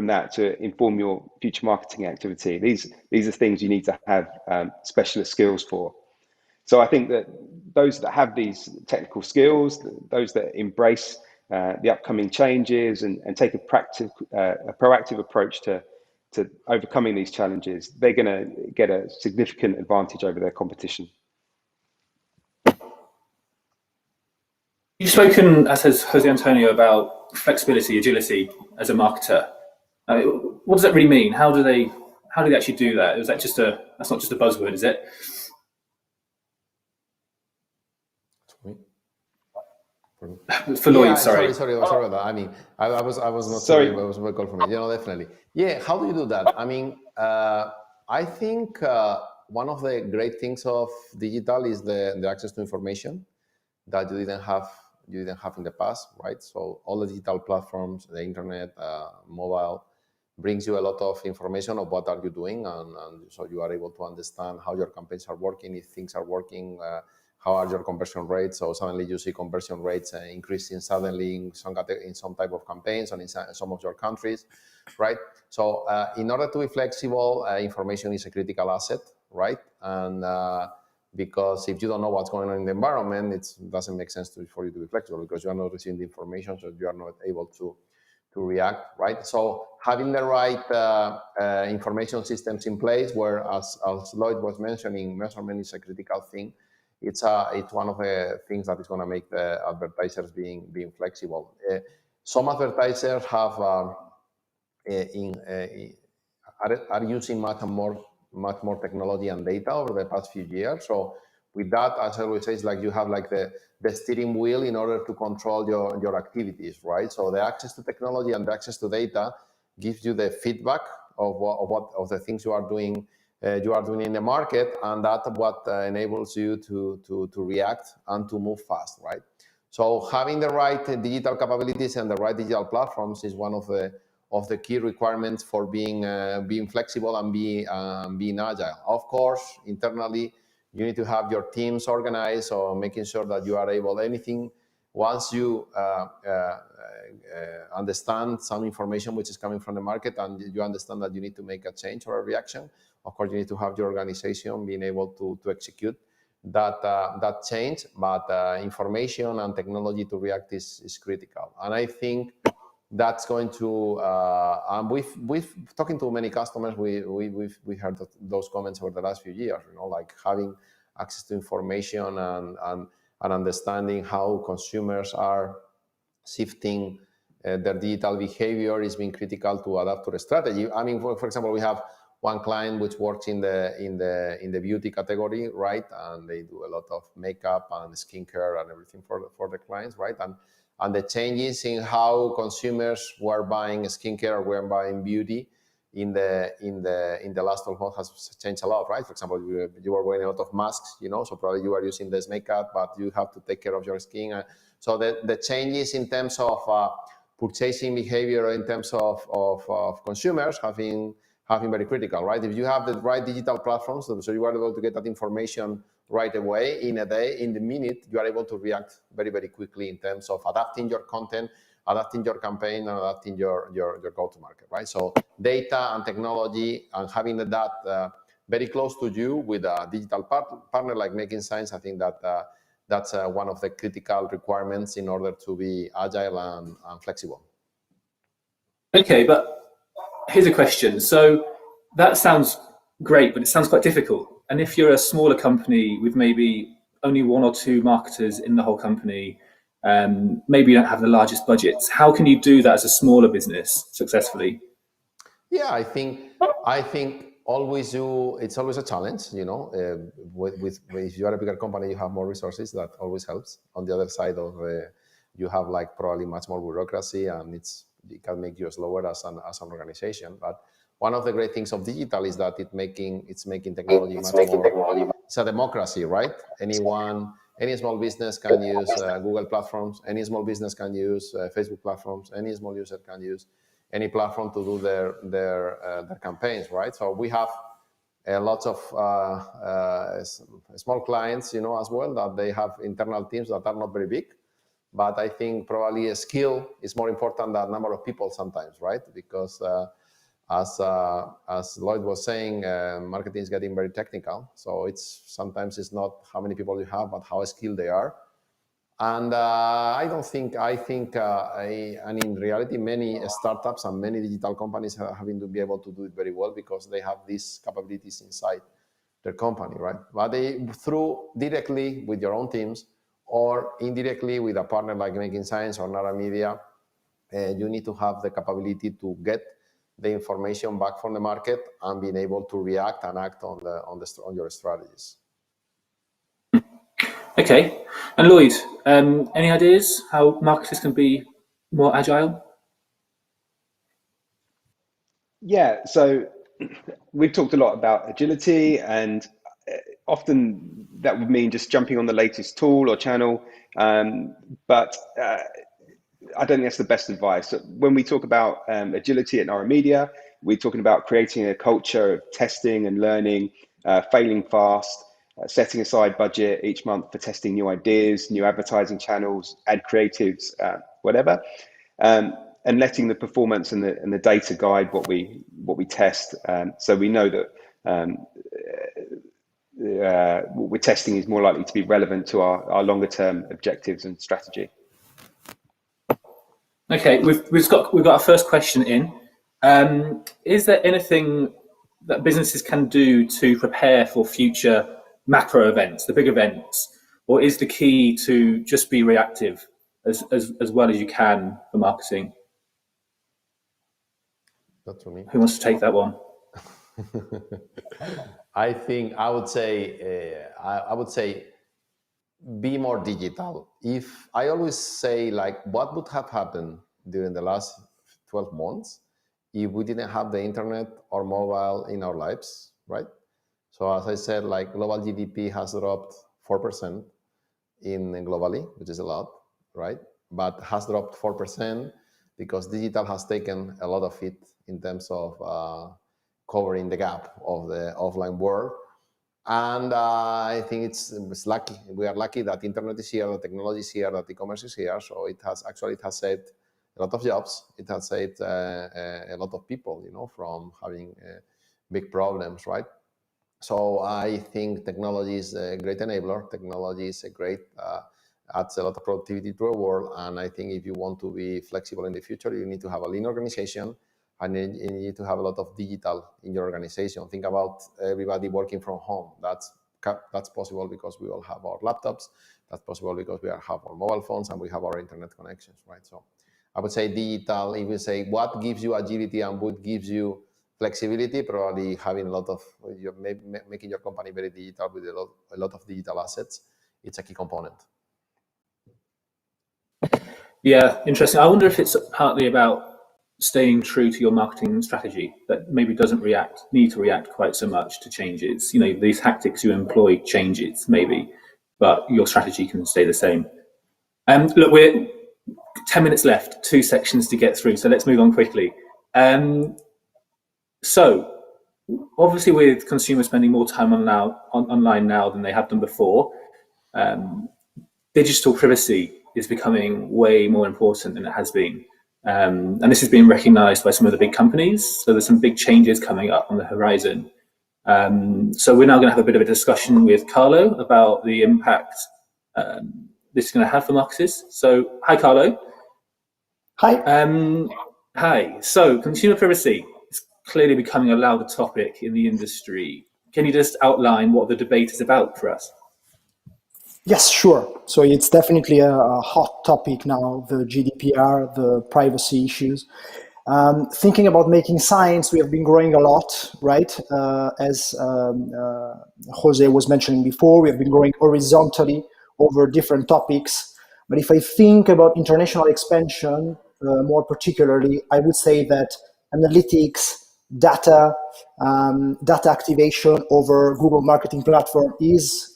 that to inform your future marketing activity? These are things you need to have specialist skills for. So I think that those that have these technical skills, those that embrace the upcoming changes and take a proactive approach to to overcoming these challenges, they're going to get a significant advantage over their competition. You've spoken, as has Jose Antonio, about flexibility, agility as a marketer. What does that really mean? How do they actually do that? Is that that's not just a buzzword, is it? For Lloyd, sorry. Sorry about that. I mean, I was not Sorry. It was a call for me. Definitely. Yeah, how do you do that? I mean, I think one of the great things of digital is the access to information that you didn't have in the past, right? So all the digital platforms, the internet, mobile, brings you a lot of information of what are you doing, and so you are able to understand how your campaigns are working, if things are working, how are your conversion rates. So suddenly you see conversion rates increasing suddenly in some type of campaigns and in some of your countries, right? So in order to be flexible, information is a critical asset, right? And because if you don't know what's going on in the environment, it doesn't make sense for you to be flexible, because you are not receiving the information, so you are not able to react, right? So having the right information systems in place, where as Lloyd was mentioning, measurement is a critical thing. It's one of the things that is going to make the advertisers being flexible. Some advertisers have are using much more technology and data over the past few years. So with that, as I always say, it's like you have like the steering wheel in order to control your activities, right? So the access to technology and the access to data gives you the feedback of the things you are doing in the market, and that's what enables you to react and to move fast, right? So having the right digital capabilities and the right digital platforms is one of the key requirements for being flexible and being agile. Of course, internally, you need to have your teams organized, or making sure that you are able anything once you understand some information which is coming from the market, and you understand that you need to make a change or a reaction. Of course, you need to have your organization being able to execute that change, but information and technology to react is critical. And I think that's going to, and we've talking to many customers, we heard those comments over the last few years, like having access to information and understanding how consumers are shifting their digital behavior is being critical to adapt to the strategy. I mean, for example, we have one client which works in the beauty category, right? And they do a lot of makeup and skincare and everything for the clients, right? And the changes in how consumers were buying skincare or were buying beauty in the last 12 months has changed a lot, right? For example, you were wearing a lot of masks, so probably you are using this makeup, but you have to take care of your skin. So the changes in terms of purchasing behavior, in terms of consumers, have been very critical, right? If you have the right digital platforms, so you are able to get that information right away, in a day, in the minute, you are able to react very, very quickly in terms of adapting your content, adapting your campaign, and adapting your go-to-market, right? So data and technology, and having that very close to you with a digital partner like Making Science, I think that's one of the critical requirements in order to be agile and flexible. Okay, but here's a question. So that sounds great, but it sounds quite difficult. And if you're a smaller company with maybe only one or two marketers in the whole company, maybe you don't have the largest budgets, how can you do that as a smaller business successfully? Yeah, I think it's always a challenge, if you are a bigger company, you have more resources, that always helps. On the other side of you have like probably much more bureaucracy, and it can make you slower as an organization. But one of the great things of digital is that it's making technology much more. It's a democracy, right? Any small business can use Google platforms. Any small business can use Facebook platforms. Any small user can use any platform to do their campaigns, right? So we have lots of small clients, as well, that they have internal teams that are not very big. But I think probably a skill is more important than number of people sometimes, right? Because as Lloyd was saying, marketing is getting very technical. So sometimes it's not how many people you have, but how skilled they are. And I think, and in reality, many startups and many digital companies are having to be able to do it very well because they have these capabilities inside their company, right? But through directly with your own teams or indirectly with a partner like Making Science or Nara Media, you need to have the capability to get the information back from the market and being able to react and act on your strategies. Okay, and Lloyd, any ideas how marketers can be more agile? Yeah, so we've talked a lot about agility, and often that would mean just jumping on the latest tool or channel. But I don't think that's the best advice. So when we talk about agility at Nara Media, we're talking about creating a culture of testing and learning, failing fast, setting aside budget each month for testing new ideas, new advertising channels, ad creatives, whatever, and letting the performance and the data guide what we test. So we know that what we're testing is more likely to be relevant to our longer term objectives and strategy. Okay, we've got our first question in. Is there anything that businesses can do to prepare for future macro events, the big events, or is the key to just be reactive as well as you can for marketing? That's for me. Who wants to take that one? I would say be more digital. If I always say, like, what would have happened during the last 12 months if we didn't have the internet or mobile in our lives, right? So as I said, like, global GDP has dropped 4% globally, which is a lot, right? But has dropped 4% because digital has taken a lot of it in terms of covering the gap of the offline world. And I think it's lucky. We are lucky that internet is here, the technology is here, that e-commerce is here. So it has saved a lot of jobs. It has saved a lot of people, from having big problems, right? So I think technology is a great enabler. Technology is a great, adds a lot of productivity to our world. And I think if you want to be flexible in the future, you need to have a lean organization. And you need to have a lot of digital in your organization. Think about everybody working from home. That's possible because we all have our laptops. That's possible because we have our mobile phones and we have our internet connections, right? So I would say digital. If you say what gives you agility and what gives you flexibility, probably having a lot of making your company very digital with a lot of digital assets. It's a key component. Yeah, interesting. I wonder if it's partly about staying true to your marketing strategy that maybe doesn't need to react quite so much to changes. These tactics you employ changes maybe, but your strategy can stay the same. Look, we're 10 minutes left, 2 sections to get through, so let's move on quickly. So obviously with consumers spending more time online now than they have done before, digital privacy is becoming way more important than it has been. And this has been recognized by some of the big companies. So there's some big changes coming up on the horizon. So we're now going to have a bit of a discussion with Carlo about the impact this is going to have for marketers. So hi, Carlo. Hi. Hi. So consumer privacy is clearly becoming a louder topic in the industry. Can you just outline what the debate is about for us? Yes, sure. So it's definitely a hot topic now, the GDPR, the privacy issues. Thinking about Making Science, we have been growing a lot, right? As Jose was mentioning before, we have been growing horizontally over different topics. But if I think about international expansion, more particularly, I would say that analytics, data activation over Google Marketing Platform is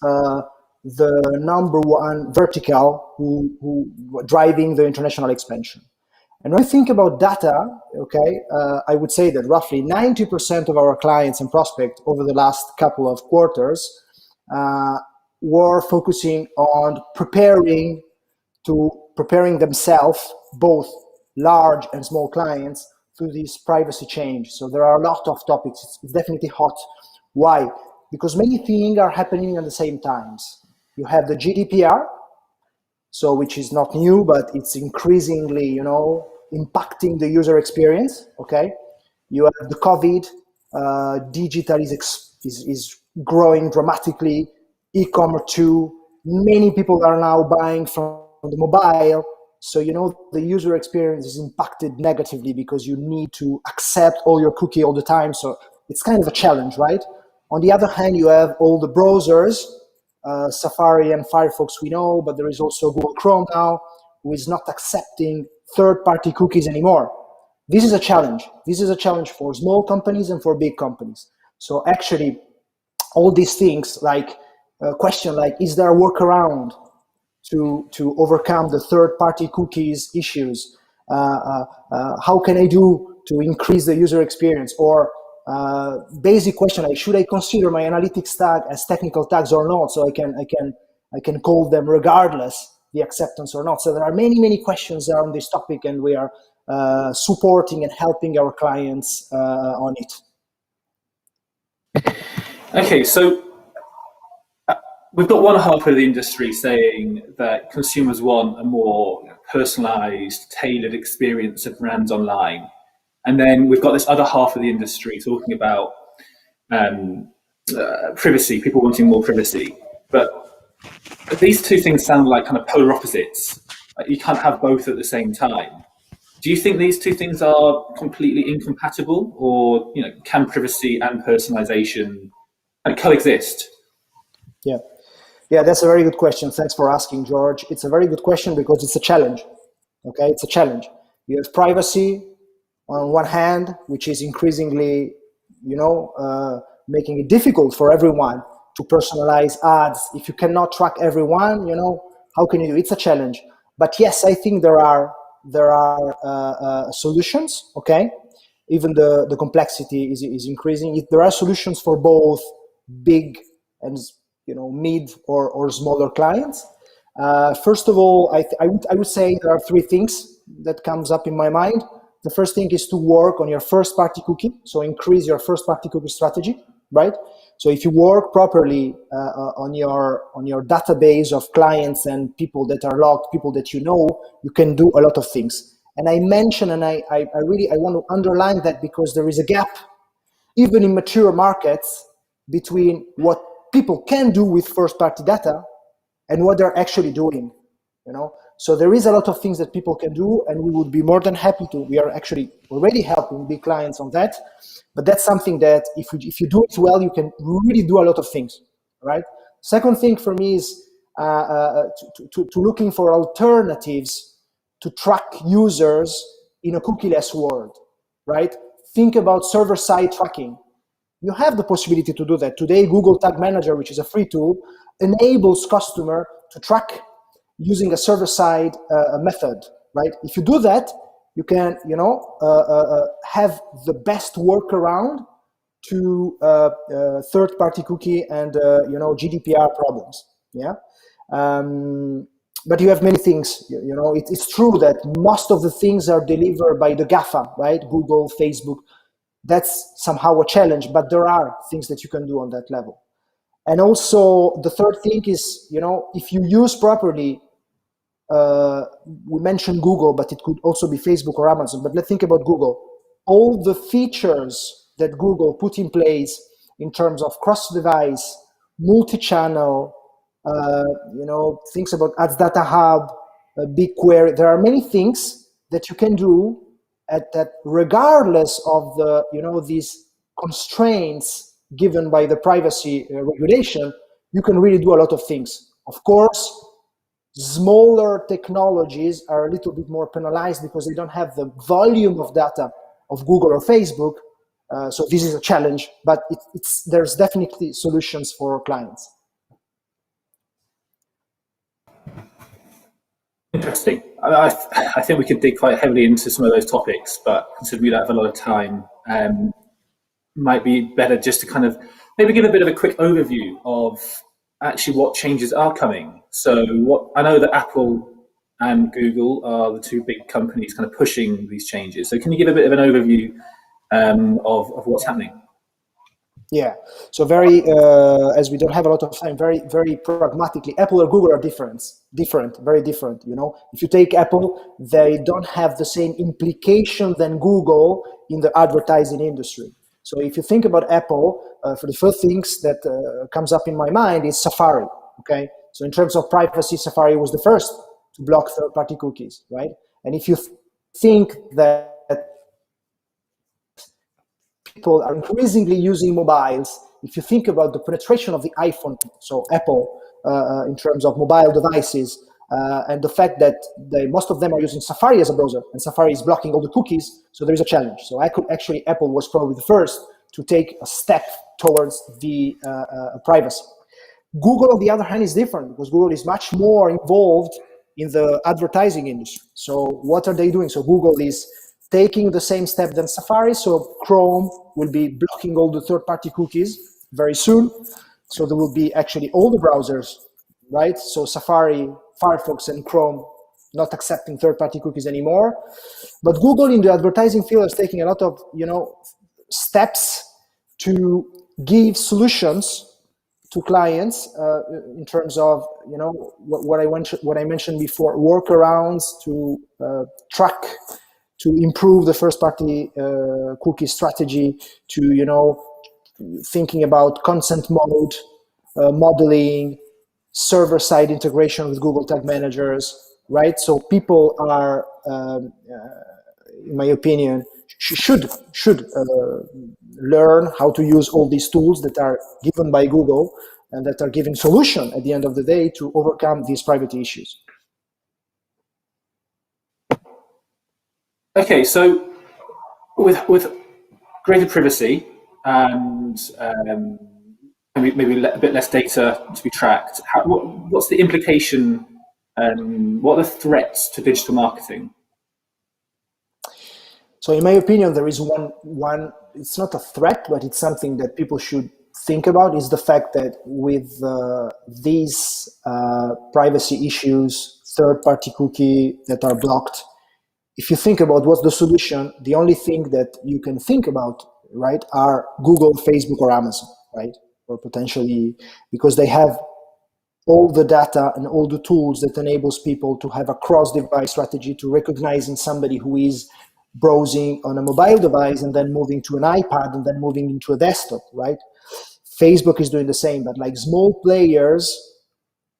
the number one vertical who driving the international expansion. And when I think about data, okay, I would say that roughly 90% of our clients and prospects over the last couple of quarters were focusing on preparing themselves, both large and small clients, through this privacy change. So there are a lot of topics. It's definitely hot. Why? Because many things are happening at the same times. You have the GDPR, so which is not new, but it's increasingly, impacting the user experience. Okay, you have the COVID, digital is growing dramatically, e-commerce too. Many people are now buying from the mobile, so the user experience is impacted negatively because you need to accept all your cookie all the time. So it's kind of a challenge, right? On the other hand, you have all the browsers, Safari and Firefox we know, but there is also Google Chrome now, who is not accepting third-party cookies anymore. This is a challenge. This is a challenge for small companies and for big companies. So actually, all these things, like a question like, is there a workaround to overcome the third-party cookies issues? How can I do to increase the user experience? Or basic question like, should I consider my analytics tag as technical tags or not? So I can call them regardless the acceptance or not. So there are many questions around this topic, and we are supporting and helping our clients on it. Okay, so we've got one half of the industry saying that consumers want a more personalized, tailored experience of brands online. And then we've got this other half of the industry talking about privacy, people wanting more privacy. But these two things sound like kind of polar opposites. Like you can't have both at the same time. Do you think these two things are completely incompatible, or can privacy and personalization coexist? Yeah, that's a very good question. Thanks for asking, George. It's a very good question because it's a challenge. Okay, it's a challenge. You have privacy on one hand, which is increasingly, making it difficult for everyone to personalize ads. If you cannot track everyone, how can you do it? It's a challenge. But yes, I think there are solutions. Okay, even the complexity is increasing. There are solutions for both big and mid or smaller clients. First of all, I would say there are three things that comes up in my mind. The first thing is to work on your first-party cookie, so increase your first-party cookie strategy, right? So if you work properly on your database of clients and people that are logged, people that you can do a lot of things. And I mention, and I want to underline that because there is a gap, even in mature markets, between what people can do with first-party data and what they're actually doing. So there is a lot of things that people can do, and we would be more than happy to. We are actually already helping big clients on that, but that's something that if you do it well, you can really do a lot of things, right? Second thing for me is to looking for alternatives to track users in a cookieless world, right? Think about server-side tracking. You have the possibility to do that. Today, Google Tag Manager, which is a free tool, enables customer to track using a server-side method, right? If you do that, you can, have the best workaround to third-party cookie and GDPR problems. Yeah, but you have many things. It's true that most of the things are delivered by the GAFA, right? Google, Facebook. That's somehow a challenge, but there are things that you can do on that level. And also the third thing is, if you use properly, we mentioned Google, but it could also be Facebook or Amazon, but let's think about Google. All the features that Google put in place in terms of cross-device, multi-channel, things about Ads Data Hub, BigQuery, there are many things that you can do that regardless of these constraints given by the privacy regulation, you can really do a lot of things. Of course, smaller technologies are a little bit more penalized because they don't have the volume of data of Google or Facebook. So this is a challenge, but there's definitely solutions for clients. Interesting. I think we could dig quite heavily into some of those topics, but considering we don't have a lot of time, might be better just to kind of maybe give a bit of a quick overview of actually what changes are coming. So I know that Apple and Google are the two big companies kind of pushing these changes. So can you give a bit of an overview of what's happening? Yeah. So very, as we don't have a lot of time, very, very pragmatically, Apple or Google are different, very different. You know, if you take Apple, they don't have the same implication than Google in the advertising industry. So if you think about Apple, for the first things that comes up in my mind is Safari. Okay. So in terms of privacy, Safari was the first to block third-party cookies, right? And if you think that people are increasingly using mobiles, if you think about the penetration of the iPhone, so Apple, in terms of mobile devices, and the fact that most of them are using Safari as a browser, and Safari is blocking all the cookies, so there is a challenge. So Apple was probably the first to take a step towards the privacy. Google, on the other hand, is different because Google is much more involved in the advertising industry. So what are they doing? So Google is taking the same step than Safari. So Chrome will be blocking all the third-party cookies very soon. So there will be actually all the browsers, right? So Safari, Firefox, and Chrome not accepting third-party cookies anymore. But Google in the advertising field is taking a lot of, steps to give solutions to clients in terms of what I mentioned before, workarounds to track, to improve the first party cookie strategy, to thinking about consent mode, modeling, server side integration with Google Tag Managers, right? So people are, in my opinion, should learn how to use all these tools that are given by Google and that are giving solution at the end of the day to overcome these privacy issues. Okay, so with greater privacy and maybe a bit less data to be tracked, what's the implication? What are the threats to digital marketing? So in my opinion, there is one, it's not a threat, but it's something that people should think about, is the fact that with these privacy issues, third-party cookie that are blocked, if you think about what's the solution, the only thing that you can think about, right, are Google, Facebook, or Amazon, right? Or potentially, because they have all the data and all the tools that enables people to have a cross-device strategy to recognizing somebody who is browsing on a mobile device and then moving to an iPad and then moving into a desktop, right? Facebook is doing the same, but like small players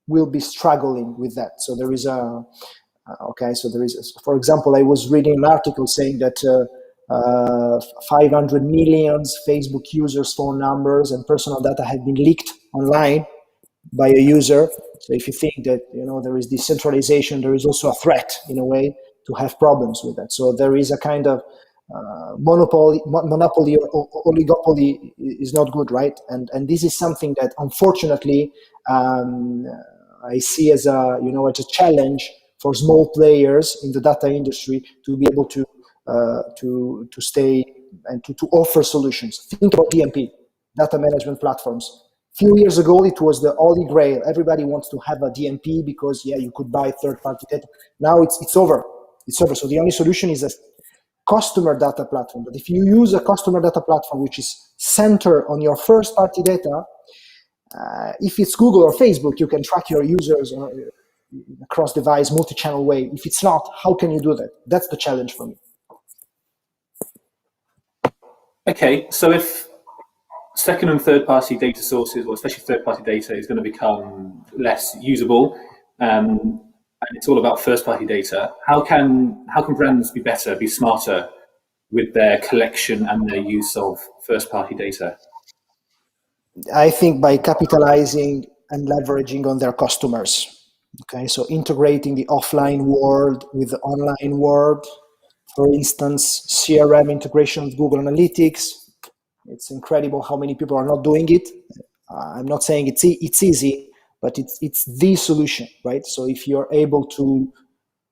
will be struggling with that. So there is for example, I was reading an article saying that 500 million Facebook users' phone numbers and personal data have been leaked online by a user. So if you think that there is decentralization, there is also a threat in a way to have problems with that. So there is a kind of monopoly or oligopoly is not good, right? And this is something that unfortunately I see as a challenge for small players in the data industry to be able to stay and to offer solutions. Think about DMP, data management platforms. Few years ago, it was the holy grail. Everybody wants to have a DMP because you could buy third-party data. Now it's over. It's over. So the only solution is a customer data platform. But if you use a customer data platform which is centered on your first-party data, if it's Google or Facebook, you can track your users across device, multi-channel way. If it's not, how can you do that? That's the challenge for me. Okay, so if second and third party data sources, or especially third party data, is going to become less usable, and it's all about first party data, how can brands be better, be smarter with their collection and their use of first party data? I think by capitalizing and leveraging on their customers. Okay, so integrating the offline world with the online world. For instance, CRM integration with Google Analytics. It's incredible how many people are not doing it. I'm not saying it's easy, but it's the solution, right? So if you're able to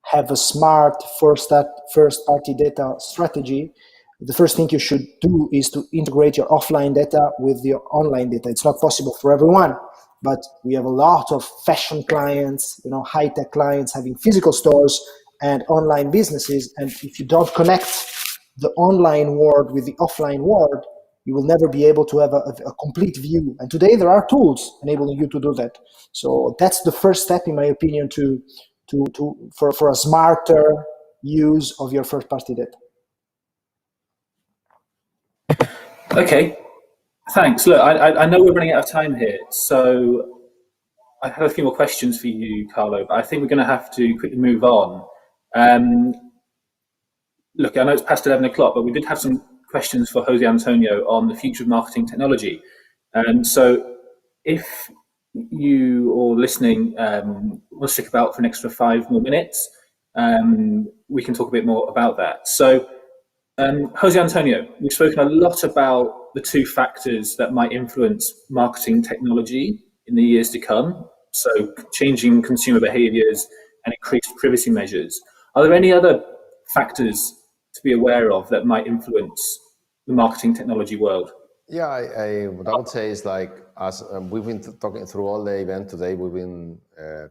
have a smart first-party data strategy, the first thing you should do is to integrate your offline data with your online data. It's not possible for everyone, but we have a lot of fashion clients, high-tech clients having physical stores and online businesses. And if you don't connect the online world with the offline world, you will never be able to have a complete view. And today there are tools enabling you to do that. So that's the first step, in my opinion, for a smarter use of your first-party data. Okay, thanks. Look, I know we're running out of time here, so I have a few more questions for you, Carlo, but I think we're going to have to quickly move on. Look, I know it's past 11 o'clock, but we did have some questions for Jose Antonio on the future of marketing technology. So if you or listening will stick about for an extra 5 more minutes, we can talk a bit more about that. So Jose Antonio, we've spoken a lot about the two factors that might influence marketing technology in the years to come. So changing consumer behaviors and increased privacy measures. Are there any other factors to be aware of that might influence the marketing technology world? Yeah, what I would say is like, as we've been talking through all the event today, we've been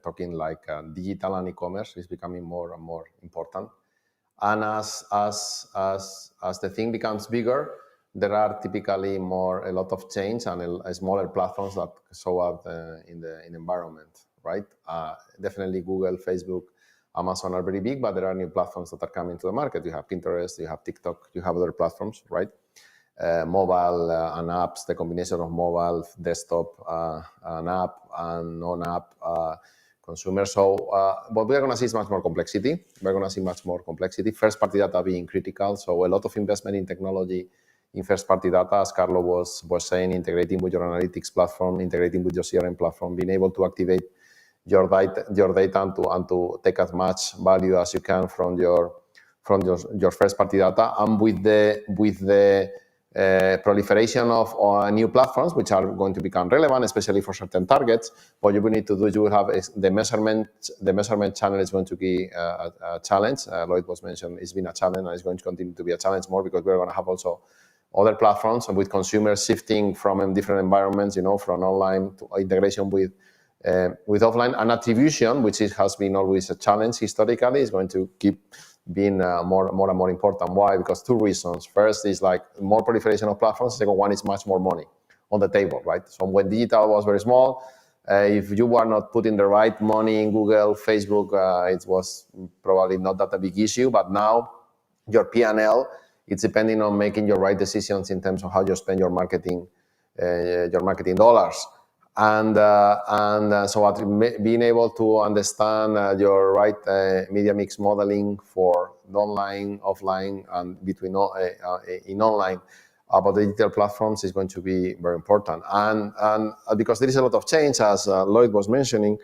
talking like digital and e-commerce is becoming more and more important. And as the thing becomes bigger, there are typically a lot of change and smaller platforms that show up in the environment, right? Definitely Google, Facebook, Amazon are very big, but there are new platforms that are coming to the market. You have Pinterest, you have TikTok, you have other platforms, right? Mobile and apps, the combination of mobile, desktop, an app and non-app consumer. So what we're going to see is much more complexity. We're going to see much more complexity. First-party data being critical. So a lot of investment in technology in first-party data, as Carlo was saying, integrating with your analytics platform, integrating with your CRM platform, being able to activate your data and to take as much value as you can from your first-party data. And with the proliferation of new platforms, which are going to become relevant, especially for certain targets, what you will need to do, you will have the measurement channel is going to be a challenge. Lloyd was mentioned, it's been a challenge and it's going to continue to be a challenge more because we're going to have also other platforms and with consumers shifting from different environments, from online to integration with offline. And attribution, which has been always a challenge historically, is going to keep being more and more important. Why? Because two reasons. First is like more proliferation of platforms. Second one is much more money on the table, right? So when digital was very small, if you were not putting the right money in Google, Facebook, it was probably not that a big issue. But now your P&L, it's depending on making your right decisions in terms of how you spend your marketing dollars. And so being able to understand your right media mix modeling for online, offline, and between in online about the digital platforms is going to be very important. And because there is a lot of change, as Lloyd was mentioning,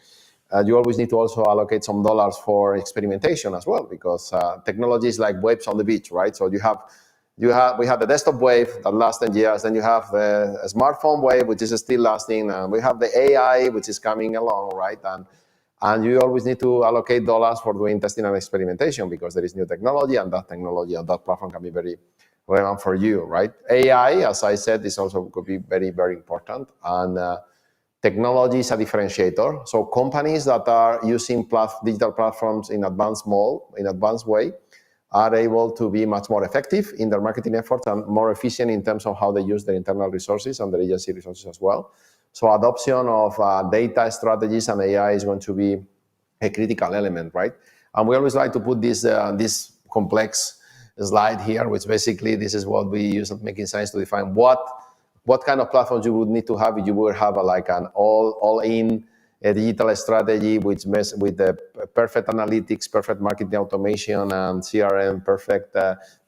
you always need to also allocate some dollars for experimentation as well, because technology is like waves on the beach, right? So we have the desktop wave that lasts 10 years, then you have a smartphone wave, which is still lasting, and we have the AI, which is coming along, right? And you always need to allocate dollars for doing testing and experimentation because there is new technology, and that technology and that platform can be very relevant for you, right? AI, as I said, is also could be very, very important. And technology is a differentiator. So companies that are using digital platforms in advanced way, are able to be much more effective in their marketing efforts and more efficient in terms of how they use their internal resources and their agency resources as well. So adoption of data strategies and AI is going to be a critical element, right? And we always like to put this complex slide here, which basically this is what we use at Making Science to define what kind of platforms you would need to have if you would have like an all-in a digital strategy which messes with the perfect analytics, perfect marketing automation, and CRM, perfect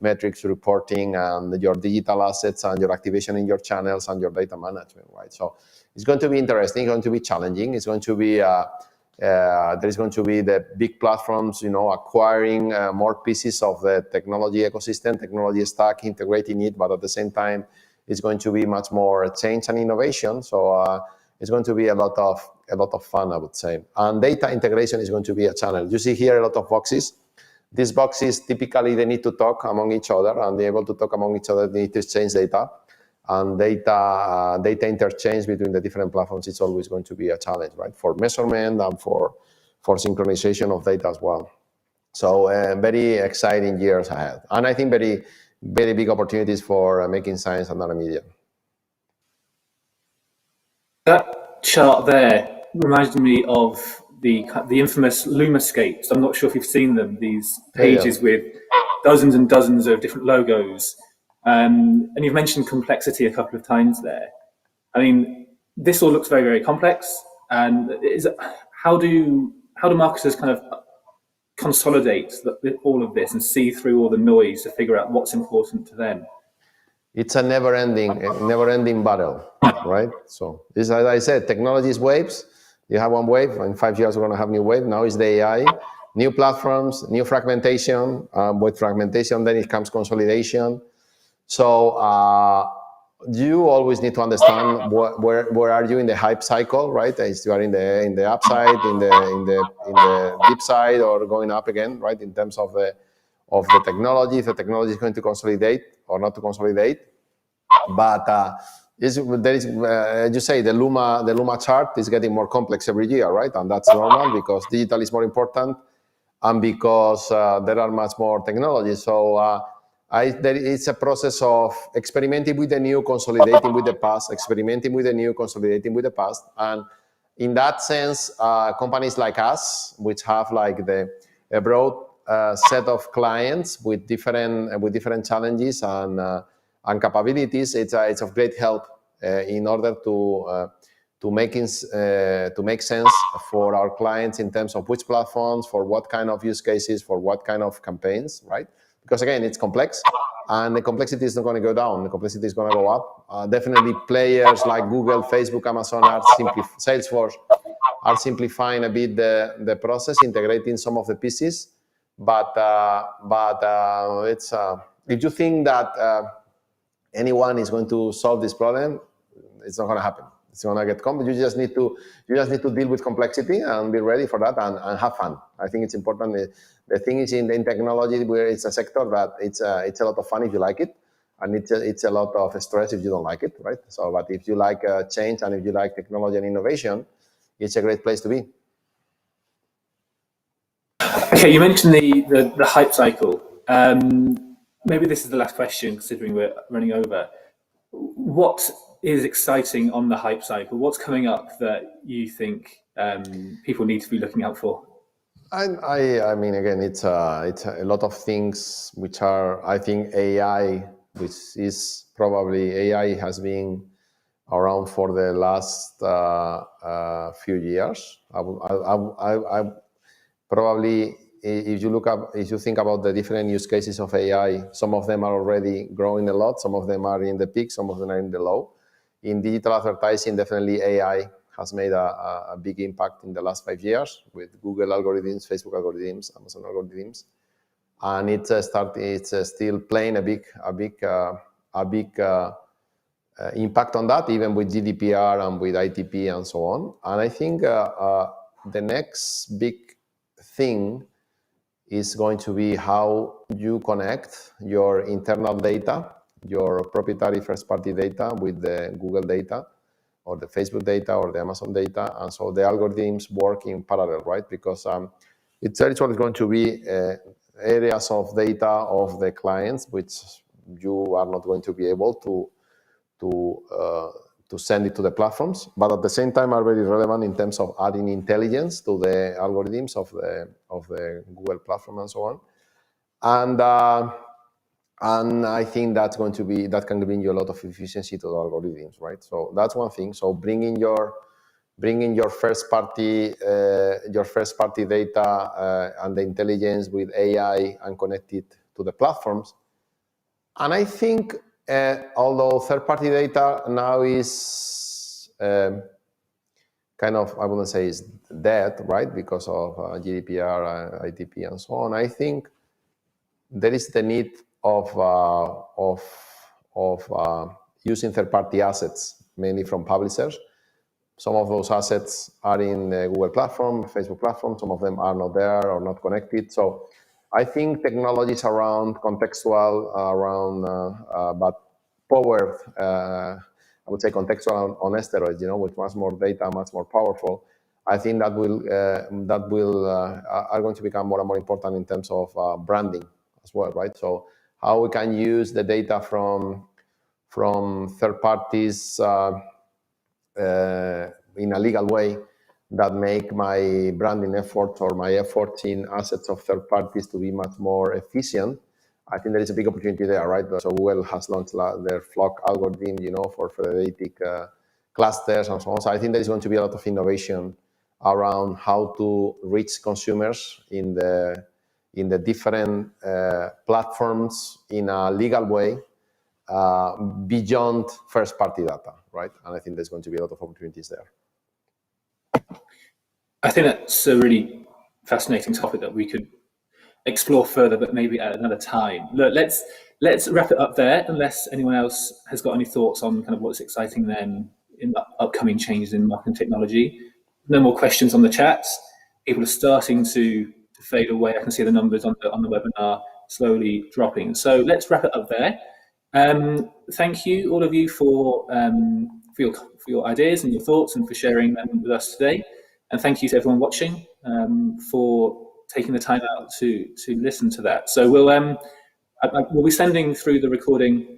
metrics reporting, and your digital assets, and your activation in your channels, and your data management, right? So it's going to be interesting, it's going to be challenging. It's going to be, there's going to be the big platforms, acquiring more pieces of the technology ecosystem, technology stack, integrating it, but at the same time, it's going to be much more change and innovation. So it's going to be a lot of fun, I would say. And data integration is going to be a challenge. You see here a lot of boxes. These boxes, typically, they need to talk among each other, and be able to talk among each other, they need to exchange data. And data interchange between the different platforms is always going to be a challenge, right? For measurement and for synchronization of data as well. So very exciting years ahead. And I think very very big opportunities for making science and media. That chart there reminded me of the infamous Lumascapes. I'm not sure if you've seen them, these pages with dozens and dozens of different logos. And you've mentioned complexity a couple of times there. I mean, this all looks very, very complex. And how do marketers kind of consolidate all of this and see through all the noise to figure out what's important to them? It's a never-ending battle, right? So this, as I said, technology is waves. You have one wave, in 5 years we're going to have new wave. Now is the AI, new platforms, new fragmentation. With fragmentation, then it comes consolidation. So you always need to understand where are you in the hype cycle, right? Is you are in the upside, in the deep side, or going up again, right? In terms of the technology, if the technology is going to consolidate or not to consolidate. But there is, as you say, the Luma chart is getting more complex every year, right? And that's normal because digital is more important and because there are much more technologies. So it's a process of experimenting with the new, consolidating with the past, experimenting with the new, consolidating with the past. And in that sense, companies like us, which have like a broad set of clients with different challenges and capabilities, it's of great help in order to make sense for our clients in terms of which platforms, for what kind of use cases, for what kind of campaigns, right? Because again, it's complex, and the complexity is not going to go down. The complexity is going to go up. Definitely, players like Google, Facebook, Amazon, Salesforce are simplifying a bit the process, integrating some of the pieces. But it's if you think that anyone is going to solve this problem, it's not going to happen. It's going to get complex. You just need to deal with complexity and be ready for that and have fun. I think it's important. The thing is in technology, where it's a sector that it's a lot of fun if you like it, and it's a lot of stress if you don't like it, right? So, but if you like change and if you like technology and innovation, it's a great place to be. Okay, you mentioned the hype cycle. Maybe this is the last question, considering we're running over. What is exciting on the hype cycle? What's coming up that you think people need to be looking out for? I mean, again, it's a lot of things which are, I think, AI, which is probably AI has been around for the last few years. I probably, if you think about the different use cases of AI, some of them are already growing a lot. Some of them are in the peak. Some of them are in the low. In digital advertising, definitely AI has made a big impact in the last 5 years with Google algorithms, Facebook algorithms, Amazon algorithms, and it's still playing a big impact on that, even with GDPR and with ITP and so on. And I think the next big thing is going to be how you connect your internal data, your proprietary first-party data with the Google data or the Facebook data or the Amazon data. And so the algorithms work in parallel, right? Because it's actually going to be areas of data of the clients which you are not going to be able to send it to the platforms, but at the same time are very relevant in terms of adding intelligence to the algorithms of the Google platform and so on. And I think that can bring you a lot of efficiency to the algorithms, right? So that's one thing. So bringing your first party data and the intelligence with AI and connect it to the platforms. And I think although third-party data now is kind of, I wouldn't say is dead, right, because of GDPR, ITP, and so on, I think there is the need of using third-party assets, mainly from publishers. Some of those assets are in the Google platform, Facebook platform. Some of them are not there or not connected. So I think technologies around contextual, but powered, I would say contextual on steroids, with much more data, much more powerful. I think that are going to become more and more important in terms of branding as well, right? So how we can use the data from third parties in a legal way that make my branding efforts or my efforts in assets of third parties to be much more efficient. I think there is a big opportunity there, right? So Google has launched their Flock algorithm, for federated clusters and so on. So I think there is going to be a lot of innovation around how to reach consumers in the different platforms in a legal way beyond first-party data, right? And I think there's going to be a lot of opportunities there. I think that's a really fascinating topic that we could explore further, but maybe at another time. Look, let's wrap it up there, unless anyone else has got any thoughts on kind of what's exciting then in the upcoming changes in marketing technology. No more questions on the chat. People are starting to fade away. I can see the numbers on the webinar slowly dropping. So let's wrap it up there. Thank you, all of you, for your ideas and your thoughts and for sharing them with us today. And thank you to everyone watching for taking the time out to listen to that. So we'll be sending through the recording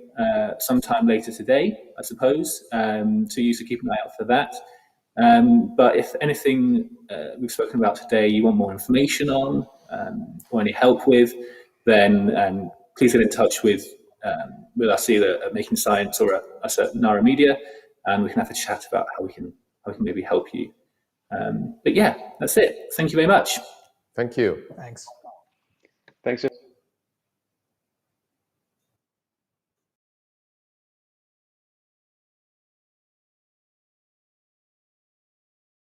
sometime later today, I suppose, to you, so keep an eye out for that. But if anything we've spoken about today you want more information on or any help with, then please get in touch with us either at Making Science or at us at Nara Media, and we can have a chat about how we can maybe help you. But yeah, that's it. Thank you very much. Thank you. Thanks. Thanks.